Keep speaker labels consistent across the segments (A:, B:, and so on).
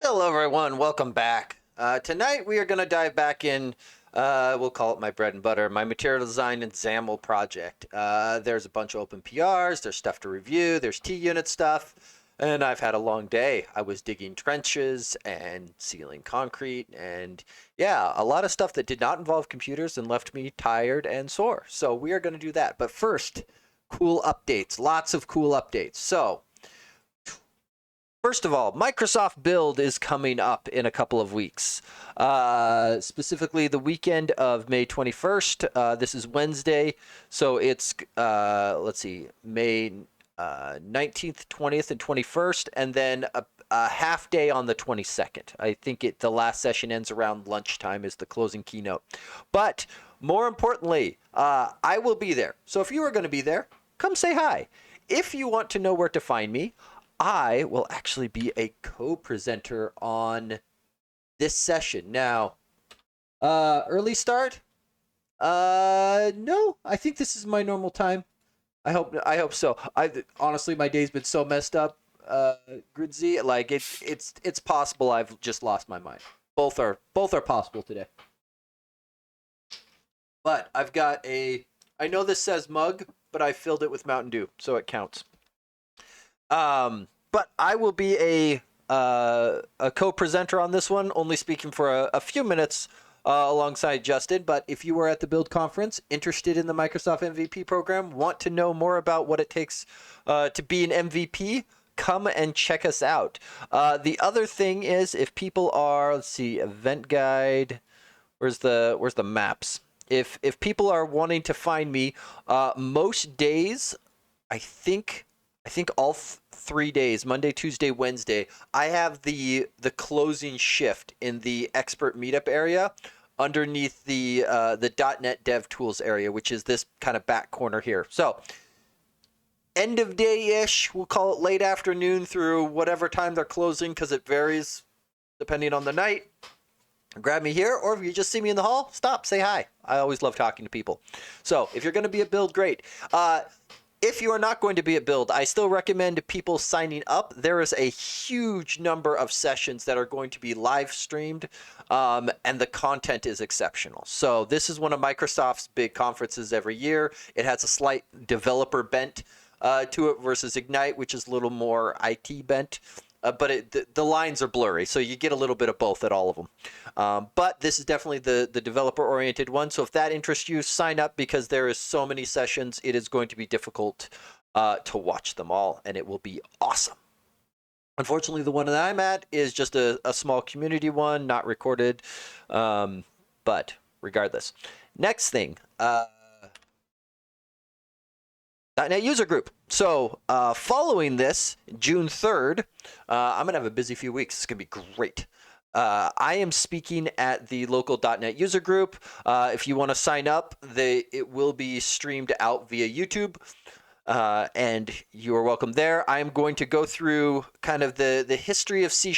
A: Hello, everyone. Welcome back. Tonight, we are going to dive back in. We'll call it my bread and butter, my material design and XAML project. There's a bunch of open PRs. There's stuff to review. There's T-unit stuff. And I've had a long day. I was digging trenches and sealing concrete. And yeah, a lot of stuff that did not involve computers and left me tired and sore. So we are going to do that. But first, cool updates. Lots of cool updates. So first of all, Microsoft Build is coming up in a couple of weeks. Specifically, the weekend of May 21st. This is Wednesday, so it's, let's see, May 19th, 20th, and 21st, and then a half day on the 22nd. I think the last session ends around lunchtime is the closing keynote. But more importantly, I will be there. So if you are going to be there, come say hi. If you want to know where to find me, I will actually be a co-presenter on this session. Now, early start? No, I think this is my normal time. I hope so. Honestly, my day's been so messed up, Gridzy. Like it's possible I've just lost my mind. Both are possible today. But I've got I know this says mug, but I filled it with Mountain Dew, so it counts. But I will be a co-presenter on this one, only speaking for a few minutes alongside Justin. But if you were at the Build conference, interested in the Microsoft MVP program, want to know more about what it takes to be an MVP, come and check us out. The other thing is, if people are, let's see, event guide, where's the maps? If people are wanting to find me, most days, I think all 3 days, Monday, Tuesday, Wednesday, I have the closing shift in the expert meetup area underneath the .NET Dev Tools area, which is this kind of back corner here. So end of day-ish, we'll call it late afternoon through whatever time they're closing, because it varies depending on the night. Grab me here, or if you just see me in the hall, stop, say hi. I always love talking to people. So if you're going to be at Build, great. If you are not going to be at Build, I still recommend people signing up. There is a huge number of sessions that are going to be live streamed, and the content is exceptional. So this is one of Microsoft's big conferences every year. It has a slight developer bent to it versus Ignite, which is a little more IT bent. But the lines are blurry, so you get a little bit of both at all of them. But this is definitely the developer-oriented one. So if that interests you, sign up, because there is so many sessions. It is going to be difficult to watch them all, and it will be awesome. Unfortunately, the one that I'm at is just a small community one, not recorded. But regardless. Next thing. .NET User Group. So following this, June 3rd, I'm going to have a busy few weeks. It's going to be great. I am speaking at the local .NET User Group. If you want to sign up, it will be streamed out via YouTube, and you are welcome there. I am going to go through kind of the history of C#,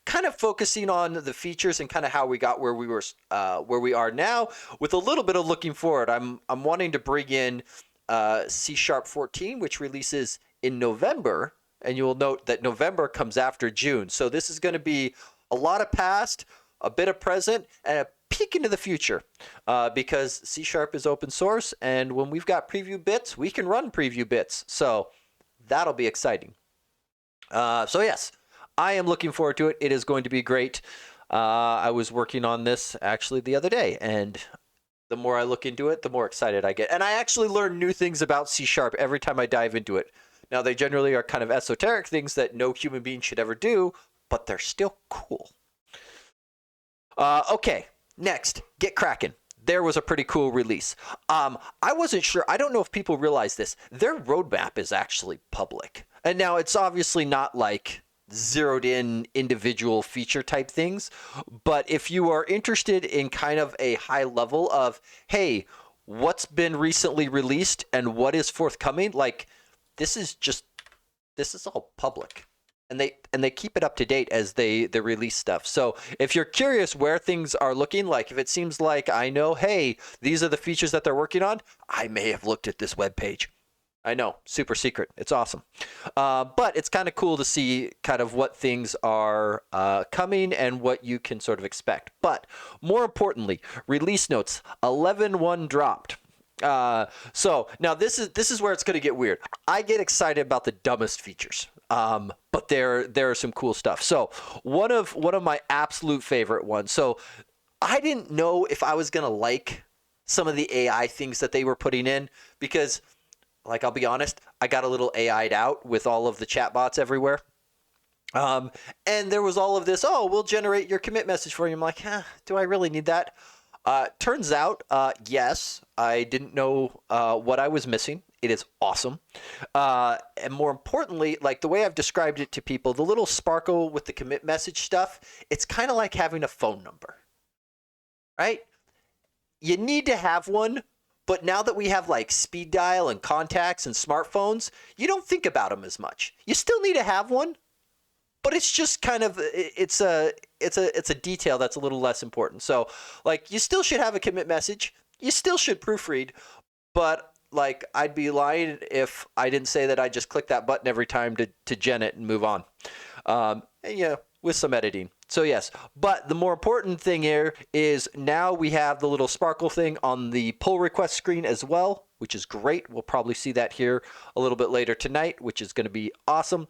A: kind of focusing on the features and kind of how we got where we are now, with a little bit of looking forward. I'm wanting to bring in C# 14, which releases in November, and you will note that November comes after June. So this is going to be a lot of past, a bit of present, and a peek into the future, because C# is open source, and when we've got preview bits, we can run preview bits. So that'll be exciting. So yes, I am looking forward to it. It is going to be great. I was working on this actually the other day, and the more I look into it, the more excited I get. And I actually learn new things about C# every time I dive into it. Now, they generally are kind of esoteric things that no human being should ever do, but they're still cool. Okay, next, get cracking. There was a pretty cool release. I wasn't sure. I don't know if people realize this. Their roadmap is actually public. And now it's obviously not like zeroed in individual feature type things, but if you are interested in kind of a high level of, hey, what's been recently released and what is forthcoming, like this is all public, and they keep it up to date as they release stuff. So if you're curious where things are looking, like if it seems like I know, hey, these are the features that they're working on, I may have looked at this web page. I know, super secret. It's awesome. But it's kind of cool to see kind of what things are coming and what you can sort of expect. But more importantly, release notes 11.1 dropped. So now this is where it's going to get weird. I get excited about the dumbest features, but there are some cool stuff. So one of my absolute favorite ones. So I didn't know if I was going to like some of the AI things that they were putting in because, like, I'll be honest, I got a little AI'd out with all of the chatbots everywhere. And there was all of this, oh, we'll generate your commit message for you. I'm like, do I really need that? Turns out, yes, I didn't know what I was missing. It is awesome. And more importantly, like the way I've described it to people, the little sparkle with the commit message stuff, it's kind of like having a phone number, right? You need to have one, but now that we have like speed dial and contacts and smartphones, you don't think about them as much. You still need to have one, but it's just kind of it's a detail that's a little less important. So like you still should have a commit message. You still should proofread, but like I'd be lying if I didn't say that I just click that button every time to gen it and move on. And, with some editing. So yes, but the more important thing here is now we have the little sparkle thing on the pull request screen as well, which is great. We'll probably see that here a little bit later tonight, which is going to be awesome.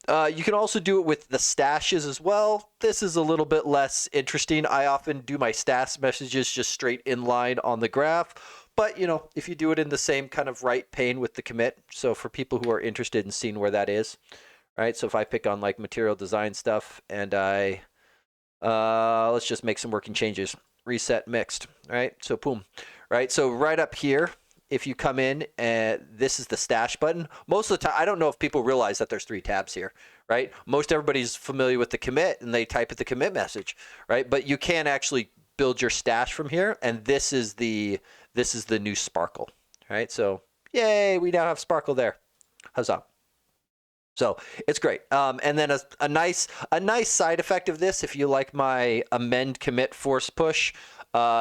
A: You can also do it with the stashes as well. This is a little bit less interesting. I often do my stash messages just straight in line on the graph. But, if you do it in the same kind of right pane with the commit, so for people who are interested in seeing where that is, right? So if I pick on like material design stuff and I, let's just make some working changes, reset mixed, right? So boom, right? So right up here, if you come in and this is the stash button, most of the time, I don't know if people realize that there's 3 tabs here, right? Most everybody's familiar with the commit and they type at the commit message, right? But you can actually build your stash from here. And this is the new Sparkle, right? So yay, we now have Sparkle there. Huzzah. So it's great. And then a nice side effect of this, if you like my amend commit force push,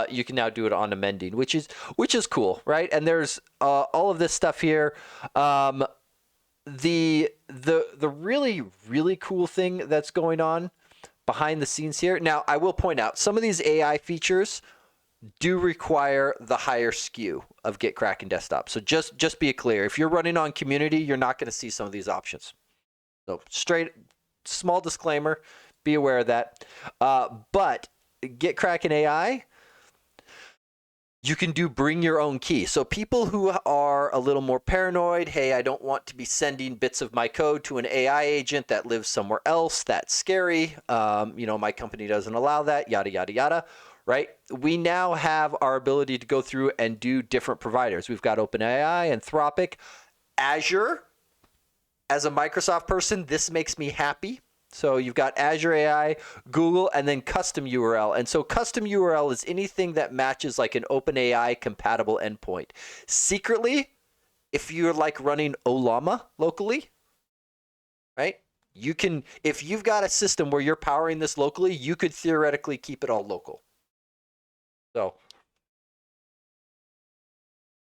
A: you can now do it on amending, which is cool, right? And there's all of this stuff here. The really, really cool thing that's going on behind the scenes here. Now, I will point out some of these AI features do require the higher SKU of Get Kraken Desktop. So just be clear. If you're running on Community, you're not going to see some of these options. So small disclaimer, be aware of that. But Get Kraken AI, you can do bring your own key. So people who are a little more paranoid, hey, I don't want to be sending bits of my code to an AI agent that lives somewhere else. That's scary. My company doesn't allow that, yada, yada, yada, right? We now have our ability to go through and do different providers. We've got OpenAI, Anthropic, Azure. As a Microsoft person, this makes me happy. So you've got Azure AI, Google, and then custom URL. And so custom URL is anything that matches like an OpenAI compatible endpoint. Secretly, if you're like running Olama locally, right? You can, if you've got a system where you're powering this locally, you could theoretically keep it all local. So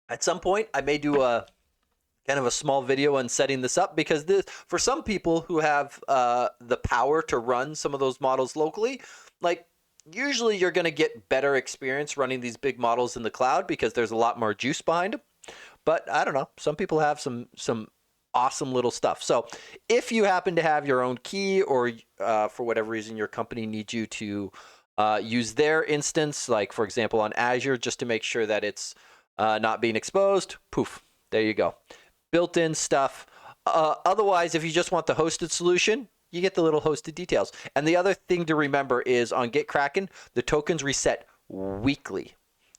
A: at some point, I may do a kind of a small video on setting this up because for some people who have the power to run some of those models locally, like usually you're going to get better experience running these big models in the cloud because there's a lot more juice behind them. But I don't know. Some people have some awesome little stuff. So if you happen to have your own key or for whatever reason your company needs you to use their instance, like for example on Azure, just to make sure that it's not being exposed, poof, there you go. Built-in stuff. Otherwise, if you just want the hosted solution, you get the little hosted details. And the other thing to remember is on Get Kraken, the tokens reset weekly,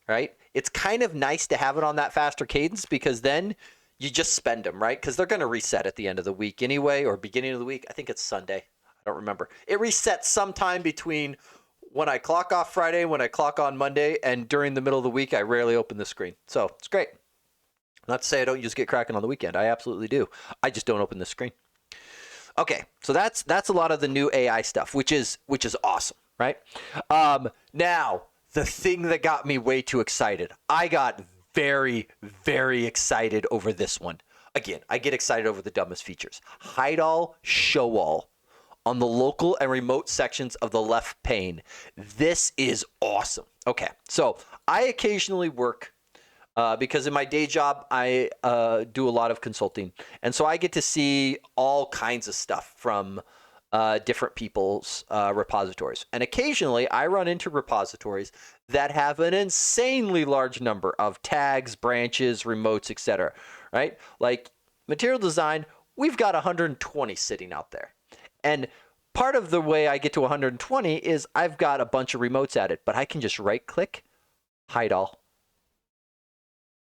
A: right? It's kind of nice to have it on that faster cadence because then you just spend them, right? Because they're going to reset at the end of the week anyway, or beginning of the week. I think it's Sunday. I don't remember. It resets sometime between when I clock off Friday, when I clock on Monday, and during the middle of the week, I rarely open the screen. So it's great. Not to say I don't use Get Kraken on the weekend. I absolutely do. I just don't open the screen. Okay, so that's a lot of the new AI stuff, which is awesome, right? Now, the thing that got me way too excited. I got very, very excited over this one. Again, I get excited over the dumbest features. Hide all, show all on the local and remote sections of the left pane. This is awesome. Okay, so I occasionally work because in my day job, I do a lot of consulting. And so I get to see all kinds of stuff from different people's repositories. And occasionally I run into repositories that have an insanely large number of tags, branches, remotes, etc. Right? Like material design, we've got 120 sitting out there. And part of the way I get to 120 is I've got a bunch of remotes added, but I can just right click, hide all.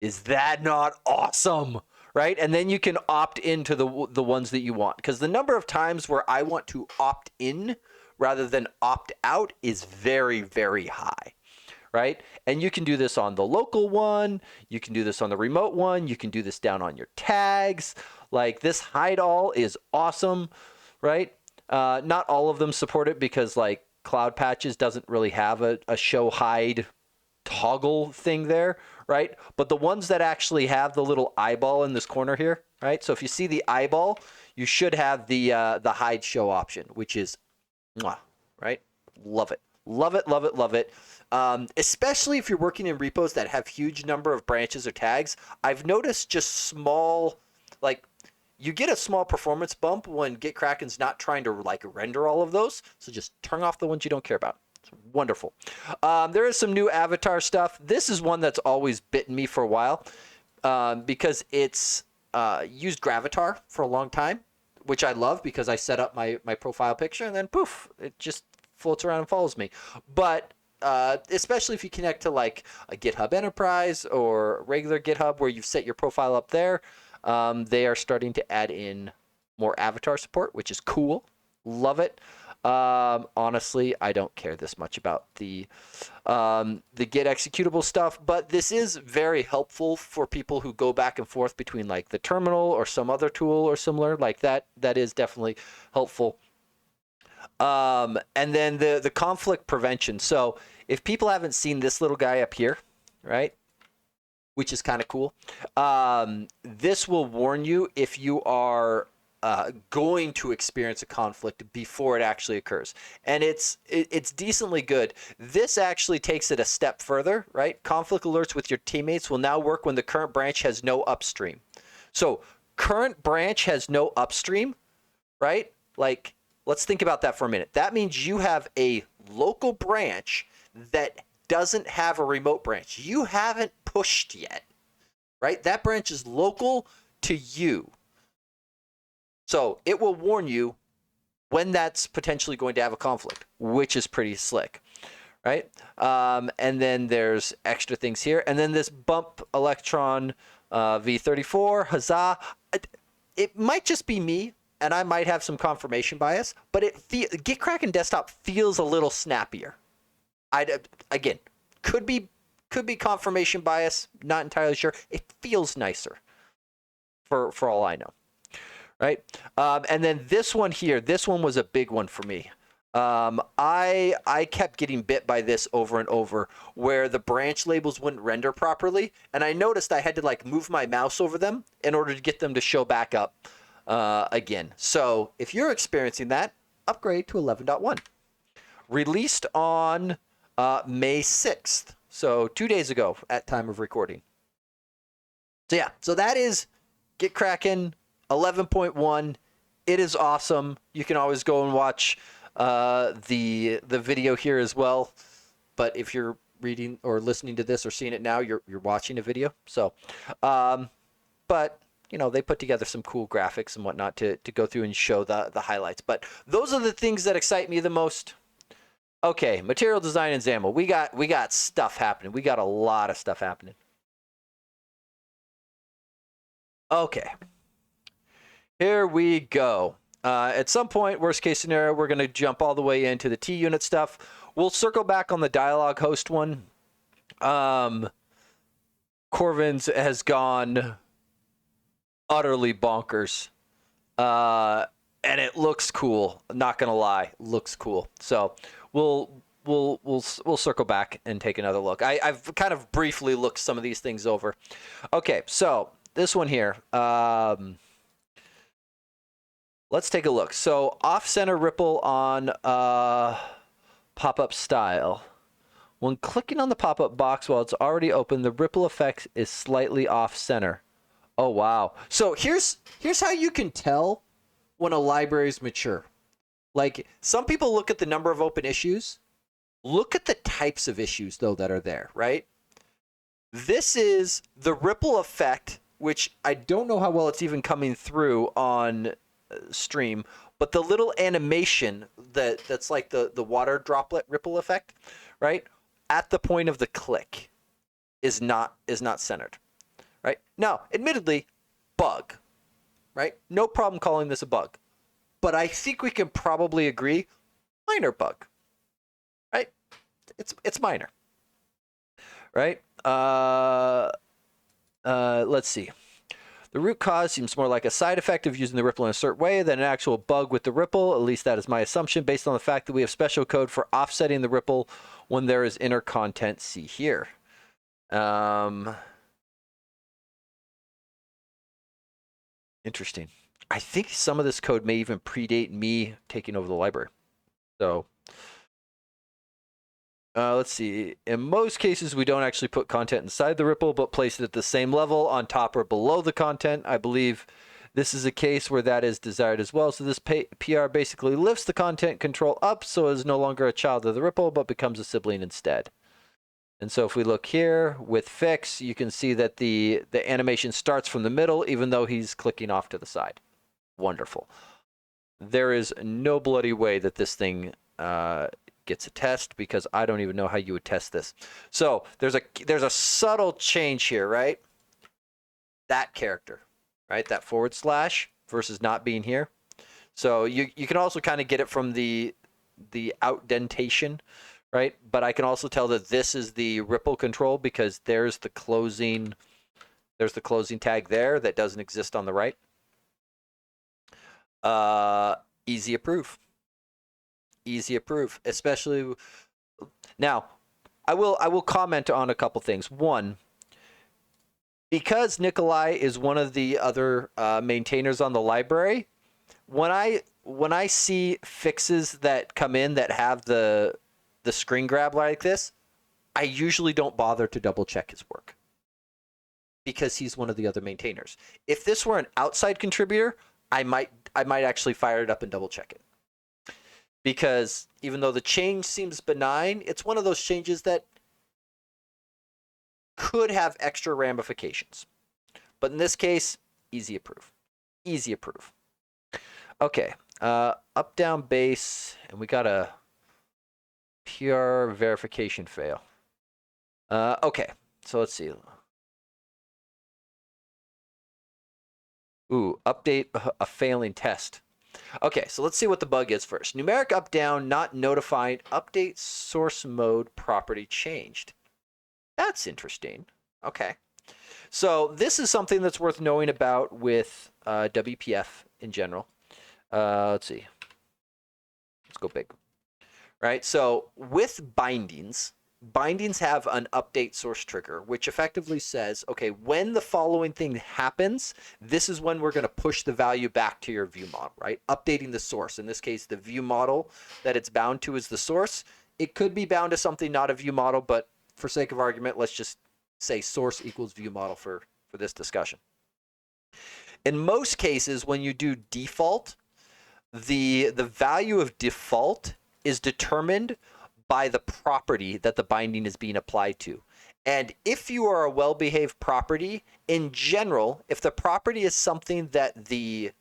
A: Is that not awesome? Right? And then you can opt into the ones that you want. Because the number of times where I want to opt in rather than opt out is very, very high. Right? And you can do this on the local one. You can do this on the remote one. You can do this down on your tags. Like this hide all is awesome. Right? Not all of them support it because like Cloud Patches doesn't really have a show hide toggle thing there, right? But the ones that actually have the little eyeball in this corner here, right? So if you see the eyeball, you should have the hide show option, which is, right? Love it, love it, love it, love it. Especially if you're working in repos that have huge number of branches or tags. I've noticed just small, like you get a small performance bump when GitKraken's not trying to like render all of those. So just turn off the ones you don't care about. It's wonderful. There is some new avatar stuff. This is one that's always bitten me for a while because it's used Gravatar for a long time, which I love because I set up my profile picture and then poof, it just floats around and follows me. But especially if you connect to like a GitHub Enterprise or regular GitHub where you've set your profile up there, they are starting to add in more avatar support, which is cool. Love it. Honestly, I don't care this much about the Git executable stuff, but this is very helpful for people who go back and forth between like the terminal or some other tool or similar like that. That is definitely helpful. And then the conflict prevention. So if people haven't seen this little guy up here, right, which is kind of cool, this will warn you if you are going to experience a conflict before it actually occurs. And it's decently good. This actually takes it a step further, right? Conflict alerts with your teammates will now work when the current branch has no upstream. So current branch has no upstream, right? Like, let's think about that for a minute. That means you have a local branch that doesn't have a remote branch. You haven't pushed yet, right? That branch is local to you. So it will warn you when that's potentially going to have a conflict, which is pretty slick, right? And then there's extra things here. And then this bump electron v34, huzzah. It might just be me, and I might have some confirmation bias, but GitKraken Desktop feels a little snappier. Again, could be confirmation bias, not entirely sure. It feels nicer for all I know. Right? And then this one here, this one was a big one for me. I kept getting bit by this over and over where the branch labels wouldn't render properly. And I noticed I had to like move my mouse over them in order to get them to show back up again. So if you're experiencing that, upgrade to 11.1. Released on May 6th. So 2 days ago at time of recording. So yeah, so that is GitKraken 11.1. It is awesome. You can always go and watch the video here as well. But if you're reading or listening to this or seeing it now, you're watching a video. So, but you know, they put together some cool graphics and whatnot to go through and show the highlights. But those are the things that excite me the most. Okay, material design and XAML. We got stuff happening. We got a lot of stuff happening. Okay. Here we go. At some point, worst case scenario, we're going to jump all the way into the T-unit stuff. We'll circle back on the dialog host one. Corvin's has gone utterly bonkers. And it looks cool. I'm not going to lie. Looks cool. So we'll we'll circle back and take another look. I've kind of briefly looked some of these things over. Okay, so this one here. Let's take a look. So off-center ripple on pop-up style. When clicking on the pop-up box while it's already open, the ripple effect is slightly off-center. Oh wow! So here's how you can tell when a library is mature. Like, some people look at the number of open issues. Look at the types of issues, though, that are there, right? This is the ripple effect, which I don't know how well it's even coming through on stream, but the little animation that's like the water droplet ripple effect, right? At the point of the click is not centered, right? Now, admittedly, bug, right? No problem calling this a bug. But I think we can probably agree, minor bug, right? It's minor, right? Let's see. The root cause seems more like a side effect of using the ripple in a certain way than an actual bug with the ripple. At least that is my assumption based on the fact that we have special code for offsetting the ripple when there is inner content. See here. Interesting. I think some of this code may even predate me taking over the library. So let's see. In most cases, we don't actually put content inside the ripple, but place it at the same level, on top or below the content. I believe this is a case where that is desired as well. So this PR basically lifts the content control up so it is no longer a child of the ripple, but becomes a sibling instead. And so if we look here with fix, you can see that the animation starts from the middle, even though he's clicking off to the side. Wonderful. There is no bloody way that this thing gets a test, because I don't even know how you would test this. So there's a subtle change here, right? That character, right? That / versus not being here. So you can also kind of get it from the outdentation, right? But I can also tell that this is the ripple control, because there's the closing tag there that doesn't exist on the right. Easy approve. Easy approve, especially now. I will comment on a couple things. One, because Nikolai is one of the other maintainers on the library, when I see fixes that come in that have the screen grab like this, I usually don't bother to double check his work, because he's one of the other maintainers. If this were an outside contributor, I might actually fire it up and double check it. Because even though the change seems benign, it's one of those changes that could have extra ramifications. But in this case, easy approve. Easy approve. Okay, up, down, base, and we got a PR verification fail. Okay, so let's see. Ooh, update a failing test. Okay, so let's see what the bug is first. Numeric up down not notified, update source mode property changed. That's interesting. Okay. So this is something that's worth knowing about with WPF in general. Let's see. Let's go big. Right, so with bindings have an update source trigger, which effectively says, okay, when the following thing happens, this is when we're going to push the value back to your view model, right? Updating the source. In this case, the view model that it's bound to is the source. It could be bound to something not a view model, but for sake of argument, let's just say source equals view model for this discussion. In most cases, when you do default, the value of default is determined by the property that the binding is being applied to. And if you are a well-behaved property, in general, if the property is something that the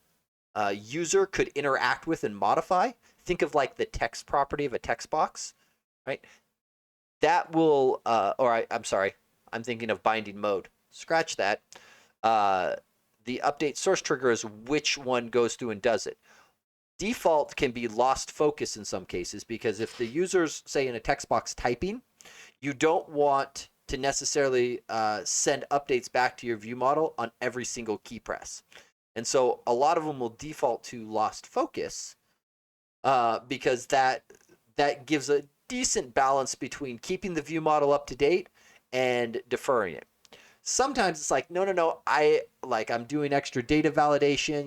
A: user could interact with and modify, think of like the text property of a text box, right? That will, I'm sorry, I'm thinking of binding mode. Scratch that. The update source trigger is which one goes through and does it. Default can be lost focus in some cases, because if the user's, say, in a text box typing, you don't want to necessarily send updates back to your view model on every single key press. And so a lot of them will default to lost focus because that gives decent balance between keeping the view model up to date and deferring it. Sometimes it's like, no, I'm doing extra data validation.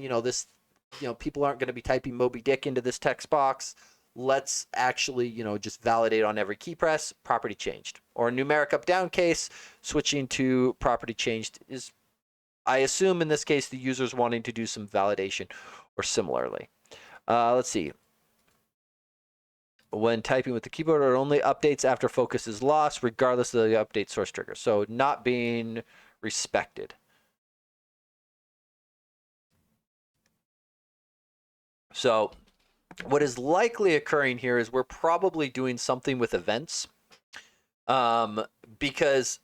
A: People aren't going to be typing Moby Dick into this text box. Let's actually, just validate on every key press, property changed. Or a numeric up down case, switching to property changed is, I assume in this case, the user's wanting to do some validation or similarly. Let's see. When typing with the keyboard, it only updates after focus is lost, regardless of the update source trigger. So not being respected. So what is likely occurring here is we're probably doing something with events, because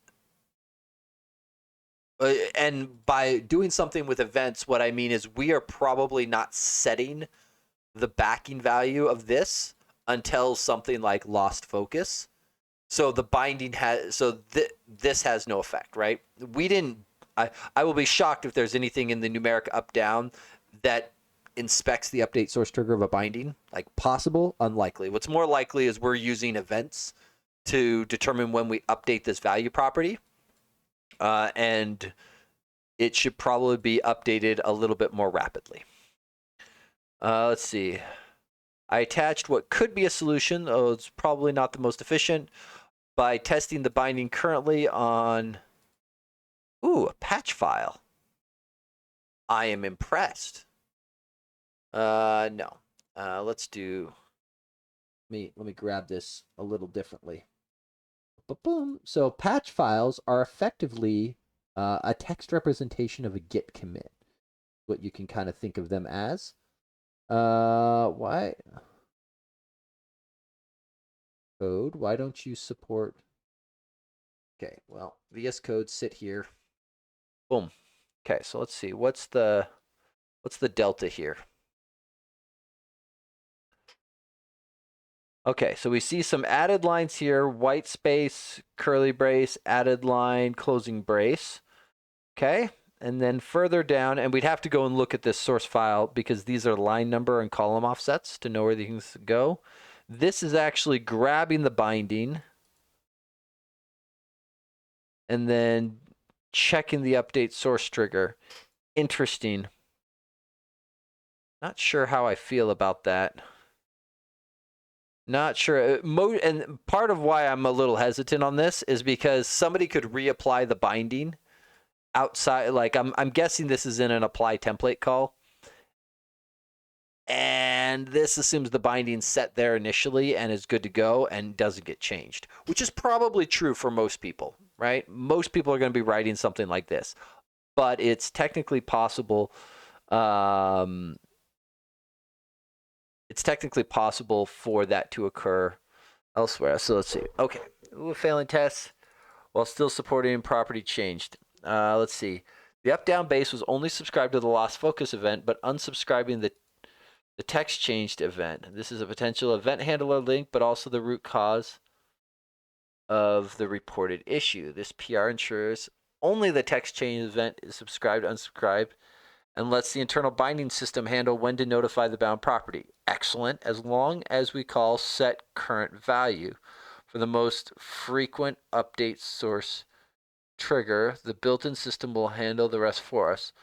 A: and by doing something with events, what I mean is we are probably not setting the backing value of this until something like lost focus. So the binding this has no effect, right? I will be shocked if there's anything in the numeric up down that inspects the update source trigger of a binding. Like, possible, unlikely. What's more likely is we're using events to determine when we update this value property. And it should probably be updated a little bit more rapidly. Let's see. I attached what could be a solution, though it's probably not the most efficient, by testing the binding currently on, a patch file. I am impressed. No. Let me grab this a little differently. Boom. So patch files are effectively a text representation of a Git commit. What you can kind of think of them as. Why? Code, why don't you support? Okay, well, VS Code, sit here. Boom. Okay, so let's see. What's the delta here? Okay, so we see some added lines here, white space, curly brace, added line, closing brace. Okay, and then further down, and we'd have to go and look at this source file because these are line number and column offsets to know where things go. This is actually grabbing the binding and then checking the update source trigger. Interesting. Not sure how I feel about that. Not sure. And part of why I'm a little hesitant on this is because somebody could reapply the binding outside. Like, I'm guessing this is in an apply template call. And this assumes the binding's set there initially and is good to go and doesn't get changed, which is probably true for most people, right? Most people are going to be writing something like this, but it's technically possible. It's technically possible for that to occur elsewhere. So let's see. Okay, failing tests while still supporting property changed. Let's see. The up-down base was only subscribed to the lost focus event, but unsubscribing the text changed event. This is a potential event handler link, but also the root cause of the reported issue. This PR ensures only the text change event is subscribed, unsubscribed, and lets the internal binding system handle when to notify the bound property. Excellent, as long as we call set current value. For the most frequent update source trigger, the built-in system will handle the rest for us.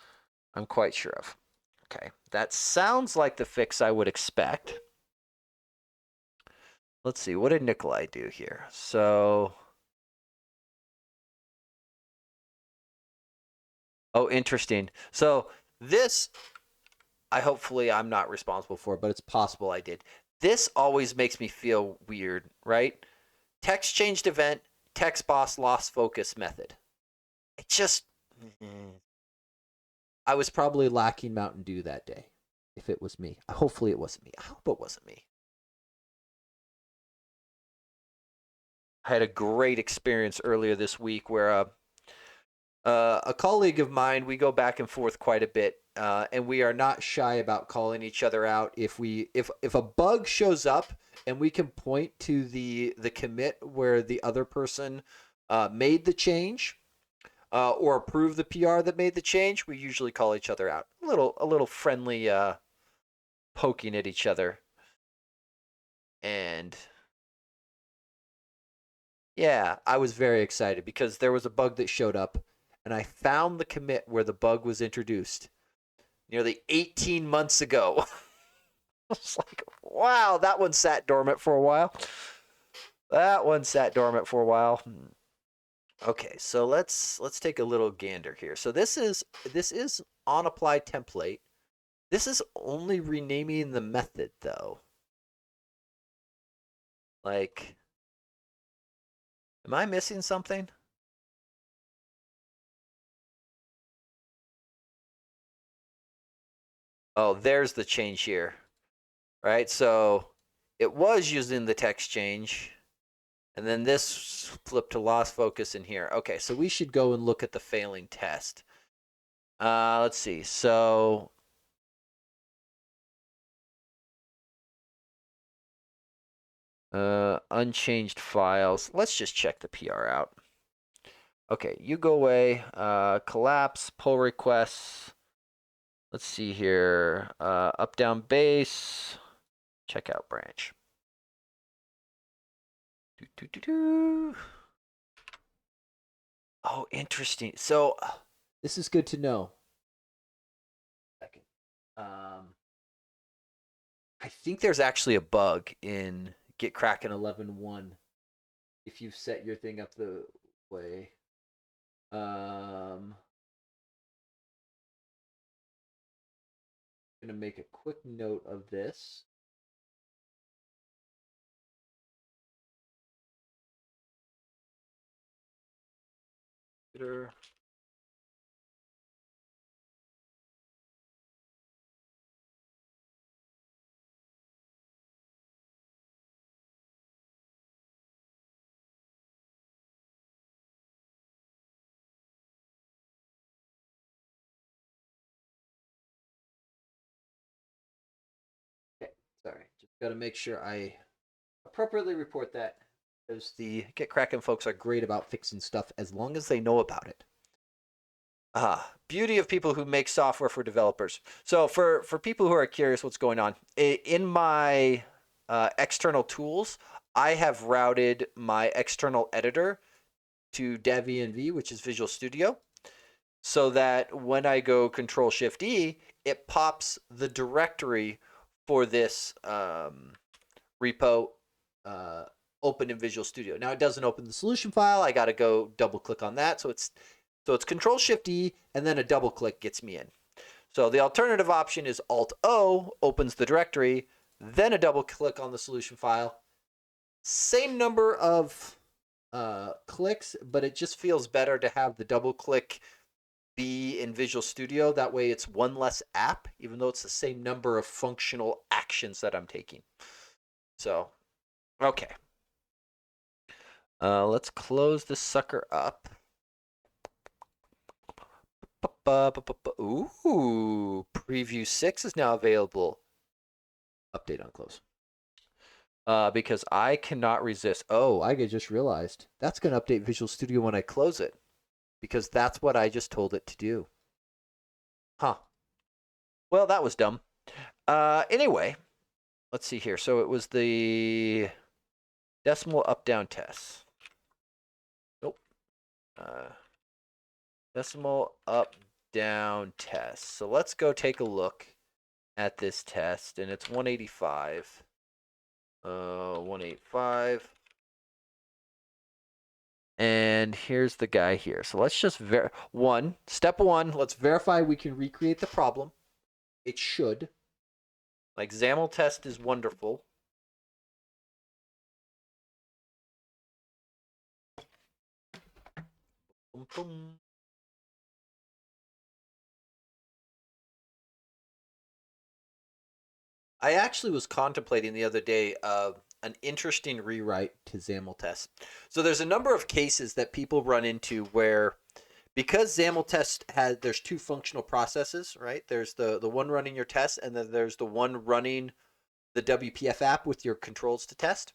A: I'm quite sure of. Okay, that sounds like the fix I would expect. Let's see, what did Nikolai do here? So, oh, interesting. So this, hopefully I'm not responsible for, but it's possible I did. This always makes me feel weird, right? Text changed event, text boss lost focus method. It just, I was probably lacking Mountain Dew that day. If it was me. Hopefully it wasn't me. I hope it wasn't me. I had a great experience earlier this week where a colleague of mine, we go back and forth quite a bit, and we are not shy about calling each other out. If a bug shows up and we can point to the commit where the other person made the change or approved the PR that made the change, we usually call each other out. A little friendly poking at each other. And Yeah, I was very excited because there was a bug that showed up, and I found the commit where the bug was introduced nearly 18 months ago. I was like, wow, that one sat dormant for a while. That one sat dormant for a while. Okay, so let's take a little gander here. So this is on apply template. This is only renaming the method though. Like, am I missing something? Oh, there's the change here. Right? So it was using the text change, and then this flipped to lost focus in here. Okay, so we should go and look at the failing test. Let's see. So unchanged files. Let's just check the PR out. Okay, you go away. Collapse, pull requests. Let's see here. Up, down, base. Checkout branch. Oh, interesting. So this is good to know. Second. I think there's actually a bug in GitKraken 11.1 if you've set your thing up the way. I'm gonna make a quick note of this. Okay, sorry. Just got to make sure I appropriately report that, because the GitKraken folks are great about fixing stuff as long as they know about it. Beauty of people who make software for developers. So for people who are curious what's going on, in my external tools, I have routed my external editor to devenv, which is Visual Studio, so that when I go Control Shift E, it pops the directory for this repo open in Visual Studio. Now it doesn't open the solution file. I got to go double click on that. So it's Control Shift E and then a double click gets me in. So the alternative option is Alt O, opens the directory, then a double click on the solution file. Same number of clicks, but it just feels better to have the double click be in Visual Studio. That way it's one less app, even though it's the same number of functional actions that I'm taking. So, okay. Let's close this sucker up. Ooh, preview 6 is now available. Update on close. Because I cannot resist. Oh, I just realized that's going to update Visual Studio when I close it, because that's what I just told it to do. Huh. Well, that was dumb. Anyway, let's see here. So it was the decimal up-down test. Nope. Decimal up-down test. So let's go take a look at this test, and it's 185. 185. And here's the guy here. So let's just step one, let's verify we can recreate the problem. It should. Like, XAML test is wonderful. Boom, boom. I actually was contemplating the other day an interesting rewrite to XAML test. So there's a number of cases that people run into where, because XAML test there's two functional processes, right? There's the one running your test, and then there's the one running the WPF app with your controls to test.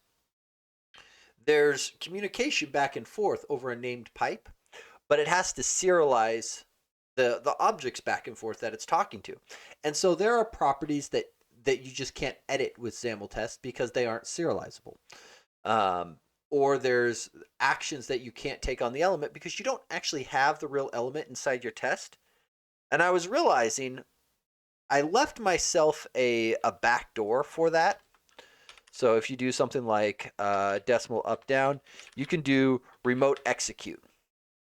A: There's communication back and forth over a named pipe, but it has to serialize the objects back and forth that it's talking to. And so there are properties that you just can't edit with XAML test because they aren't serializable. or there's actions that you can't take on the element because you don't actually have the real element inside your test. And I was realizing I left myself a backdoor for that. So if you do something like decimal up down, you can do remote execute.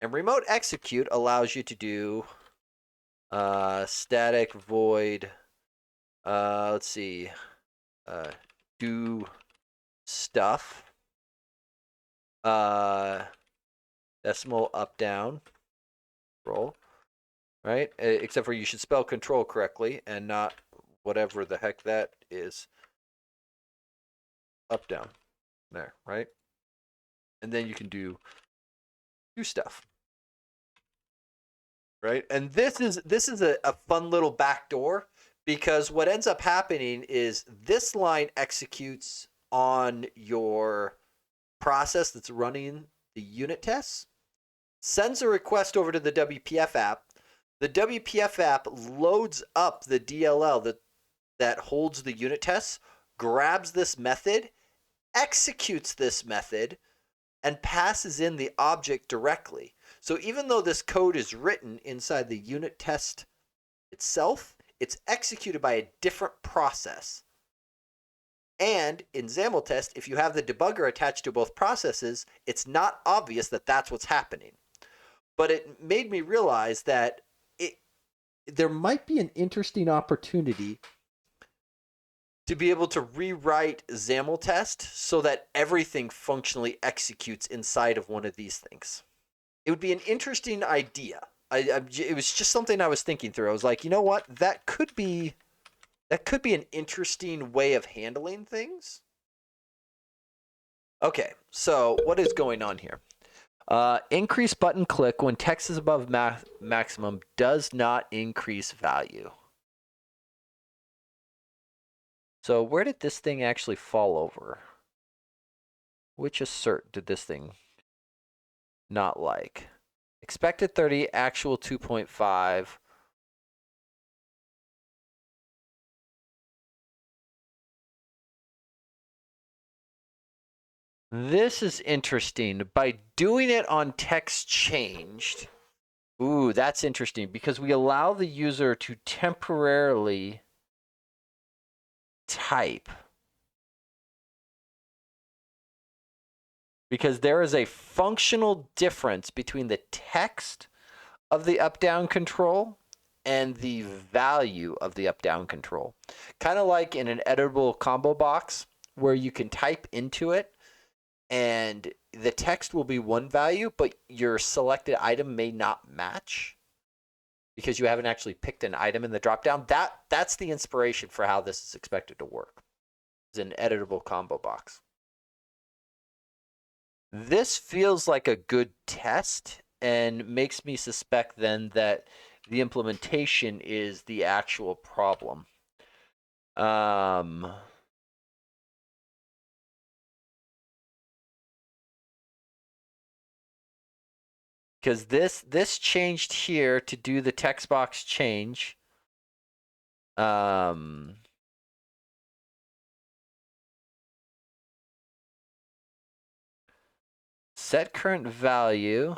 A: And remote execute allows you to do static void, let's see, do stuff, decimal up down, roll, right? Except for you should spell control correctly and not whatever the heck that is. Up down, there, right? And then you can do stuff, right? And this is a fun little backdoor because what ends up happening is this line executes on your process that's running the unit tests, sends a request over to the WPF app. The WPF app loads up the DLL that holds the unit tests, grabs this method, executes this method, and passes in the object directly. So even though this code is written inside the unit test itself, it's executed by a different process. And in XAML test, if you have the debugger attached to both processes, it's not obvious that that's what's happening. But it made me realize that there might be an interesting opportunity to be able to rewrite XAML test so that everything functionally executes inside of one of these things. It would be an interesting idea. It was just something I was thinking through. I was like, you know what? That could be an interesting way of handling things. Okay, so what is going on here? Increase button click when text is above maximum does not increase value. So where did this thing actually fall over? Which assert did this thing not like? Expected 30, actual 2.5. This is interesting. By doing it on text changed, ooh, that's interesting because we allow the user to temporarily type. Because there is a functional difference between the text of the up-down control and the value of the up-down control. Kind of like in an editable combo box where you can type into it and the text will be one value, but your selected item may not match because you haven't actually picked an item in the dropdown. That's the inspiration for how this is expected to work. It's an editable combo box. This feels like a good test and makes me suspect then that the implementation is the actual problem. Because this changed here to do the text box change. Set current value.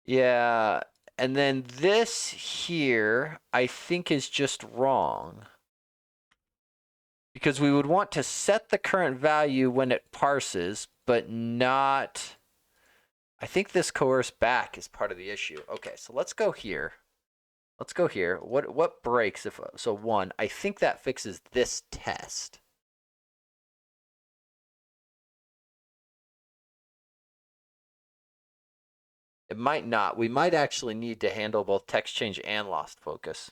A: Yeah, and then this here, I think is just wrong. Because we would want to set the current value when it parses, but not... I think this coerce back is part of the issue. Okay, so let's go here. Let's go here. What breaks if... So 1, I think that fixes this test. It might not. We might actually need to handle both text change and lost focus.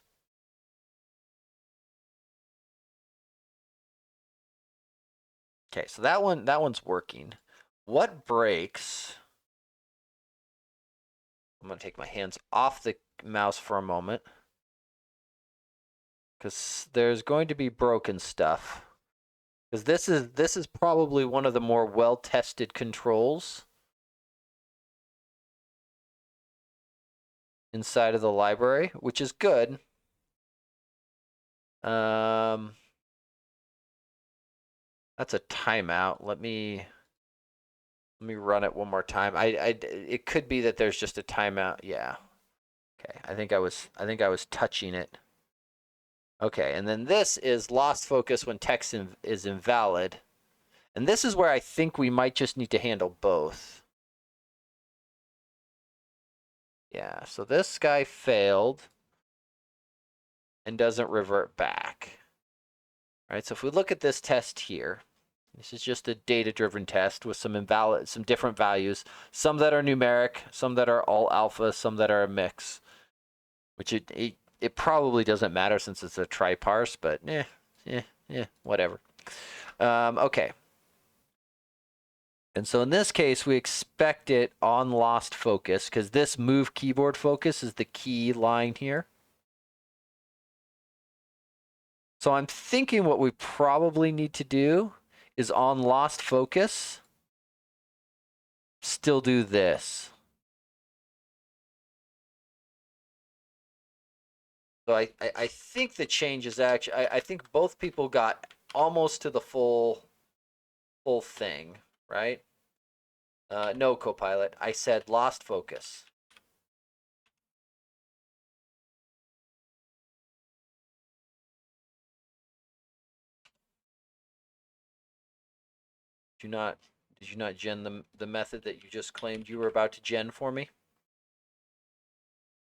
A: Okay, so that one's working. What breaks? I'm gonna take my hands off the mouse for a moment because there's going to be broken stuff. Because this is probably one of the more well-tested controls inside of the library, which is good. That's a timeout. Let me run it one more time. It could be that there's just a timeout. Yeah. Okay. I think I was touching it. Okay, and then this is lost focus when text is invalid. And this is where I think we might just need to handle both. Yeah, so this guy failed and doesn't revert back. All right, so if we look at this test here, this is just a data-driven test with some different values, some that are numeric, some that are all alpha, some that are a mix, which it probably doesn't matter since it's a triparse, but whatever. Okay. And so in this case, we expect it on lost focus because this move keyboard focus is the key line here. So I'm thinking what we probably need to do is on lost focus, still do this. So I think the change is actually, I think both people got almost to the full thing, right? No, Copilot. I said lost focus. Did you not gen the method that you just claimed you were about to gen for me?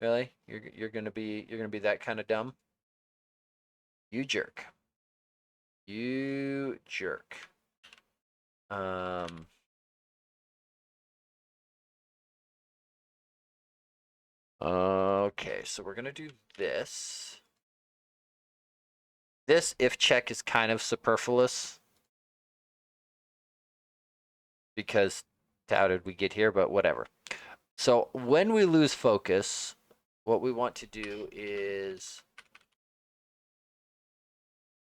A: Really? You're gonna be that kind of dumb? You jerk. You jerk. Okay, so we're gonna do this. This if check is kind of superfluous because how did we get here? But whatever. So when we lose focus, what we want to do is,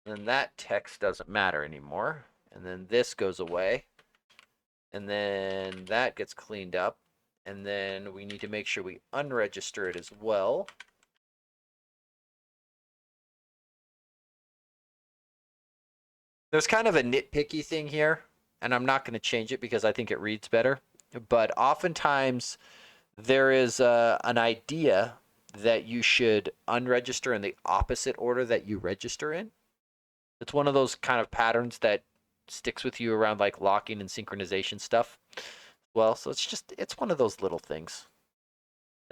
A: then that text doesn't matter anymore. And then this goes away. And then that gets cleaned up. And then we need to make sure we unregister it as well. There's kind of a nitpicky thing here, and I'm not going to change it because I think it reads better. But oftentimes there is an idea that you should unregister in the opposite order that you register in. It's one of those kind of patterns that sticks with you around like locking and synchronization stuff. Well, so it's one of those little things.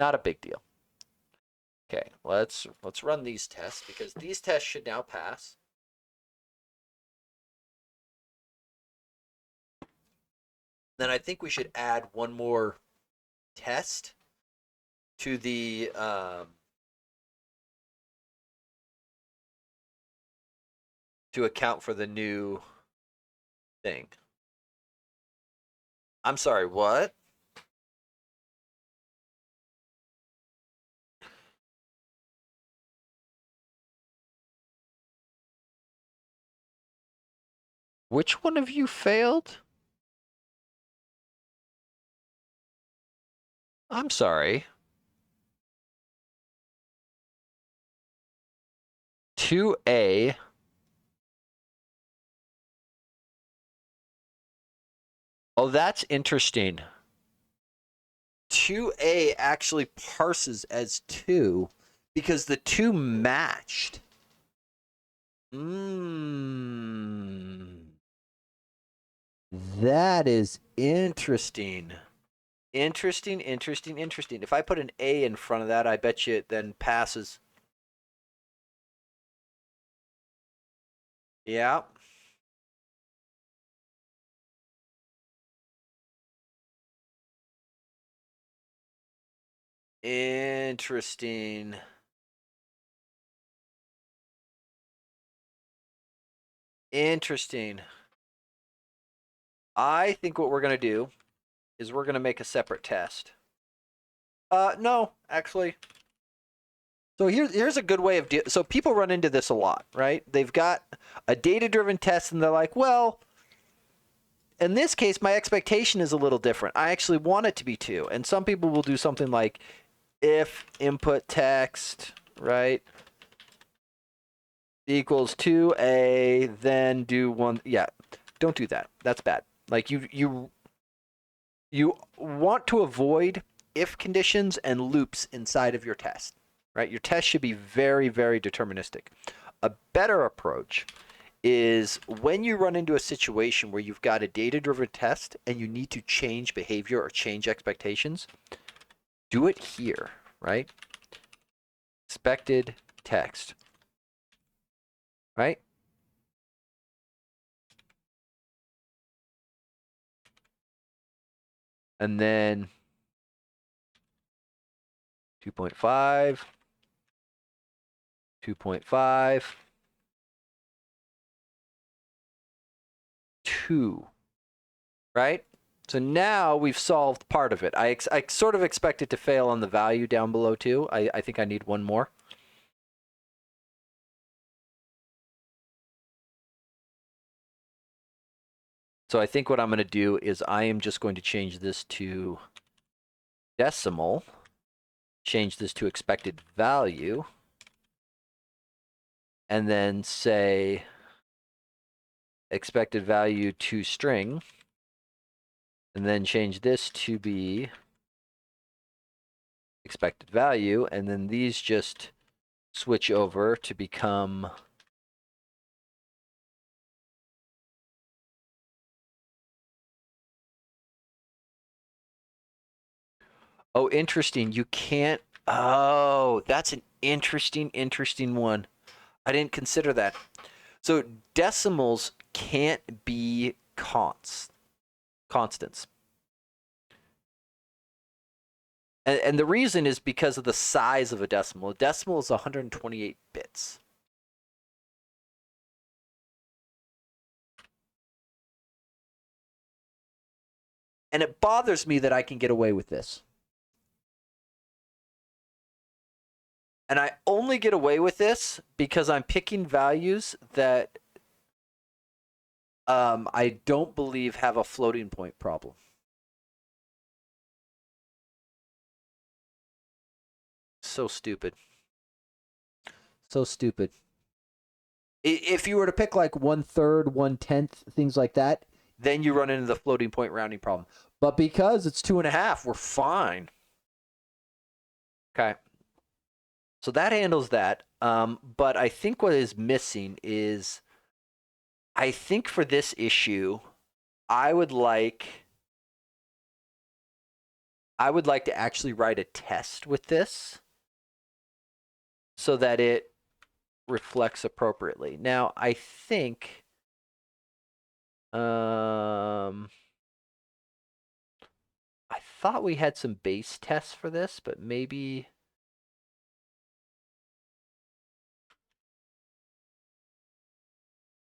A: Not a big deal. Okay, let's run these tests because these tests should now pass. Then I think we should add one more test to the to account for the new thing. I'm sorry, what? Which one of you failed? I'm sorry. 2A. Oh, that's interesting. 2A actually parses as 2 because the 2 matched. That is interesting. Interesting. If I put an A in front of that, I bet you it then passes. Yeah. Interesting. I think what we're going to do is we're going to make a separate test. No, actually. So here's a good way of so people run into this a lot, right? They've got a data-driven test and they're like, well, in this case, my expectation is a little different. I actually want it to be 2. And some people will do something like if input text, right, equals 2A, then do 1. Yeah. don't do that. That's bad. Like you want to avoid if conditions and loops inside of your test, right? Your test should be very, very deterministic. A better approach is when you run into a situation where you've got a data-driven test and you need to change behavior or change expectations, do it here, right? Expected text, right? And then 2.5, 2.5, 2, right? So now we've solved part of it. I sort of expect it to fail on the value down below too. I think I need one more. So I think what I'm going to do is I am just going to change this to decimal, change this to expected value, and then say expected value to string, and then change this to be expected value, and then these just switch over to become oh, interesting. You can't. Oh, that's an interesting one. I didn't consider that. So decimals can't be constants. And the reason is because of the size of a decimal. A decimal is 128 bits. And it bothers me that I can get away with this. And I only get away with this because I'm picking values that I don't believe have a floating point problem. So stupid. So stupid. If you were to pick like 1/3, 1/10, things like that, then you run into the floating point rounding problem. But because it's 2.5, we're fine. Okay. So that handles that. But I think what is missing is, I think for this issue, I would like to actually write a test with this so that it reflects appropriately. Now, I think I thought we had some base tests for this, but maybe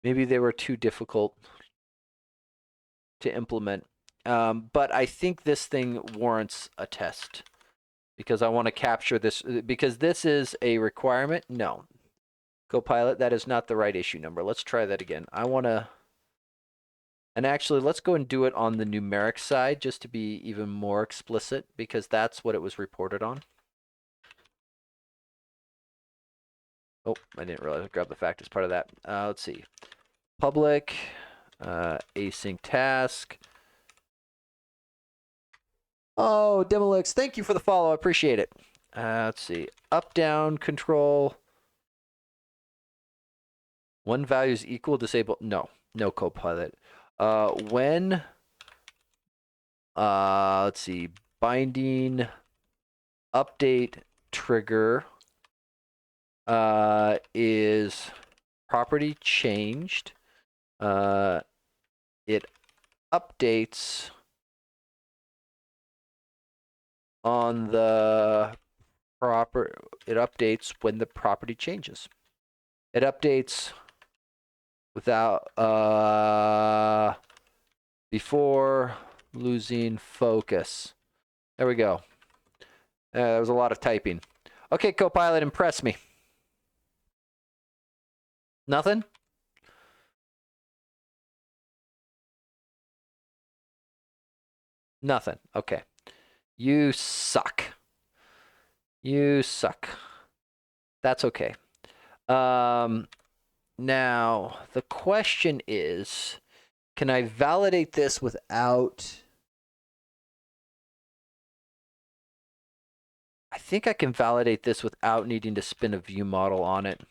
A: they were too difficult to implement. But I think this thing warrants a test because I want to capture this, because this is a requirement. No, Copilot, that is not the right issue number. Let's try that again. I want to, and actually let's go and do it on the numeric side just to be even more explicit, because that's what it was reported on. Oh, I didn't realize I grabbed the fact as part of that. Let's see. Public, async task. Oh, Demolix, thank you for the follow. I appreciate it. Let's see. Up, down, control. One value is equal, disable. No Copilot. When, let's see. Binding, update, trigger, is property changed. It updates on the it updates when the property changes. It updates without before losing focus. There we go. There was a lot of typing. Okay, Copilot, impress me. Nothing? Nothing. Okay. You suck. You suck. That's okay. Now, the question is, Can I validate this without... I think I can validate this without needing to spin a view model on it.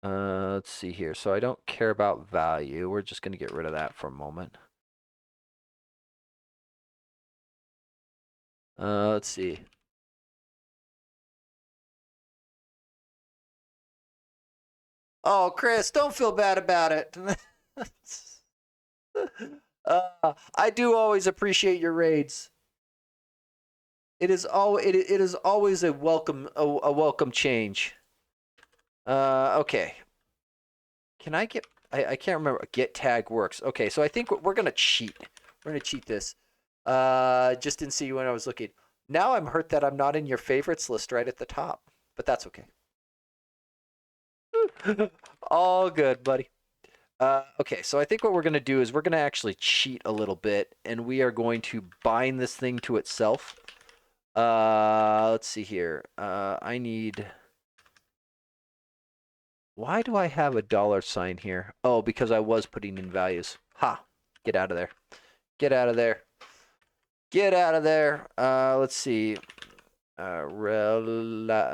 A: Let's see here. So I don't care about value. We're just going to get rid of that for a moment. Let's see. Oh, Chris, don't feel bad about it. I do always appreciate your raids. It is always a welcome change. Okay. Can I get... I can't remember. Get tag works. Okay, so I think we're gonna cheat. We're gonna cheat this. Just didn't see you when I was looking. Now I'm hurt that I'm not in your favorites list right at the top, but that's okay. All good, buddy. Okay, so I think what we're gonna do is we're gonna actually cheat a little bit, and we are going to bind this thing to itself. Let's see here. I need... Why do I have a $sign here? Oh, because I was putting in values. Ha! Get out of there. Get out of there. Get out of there. Let's see. Relative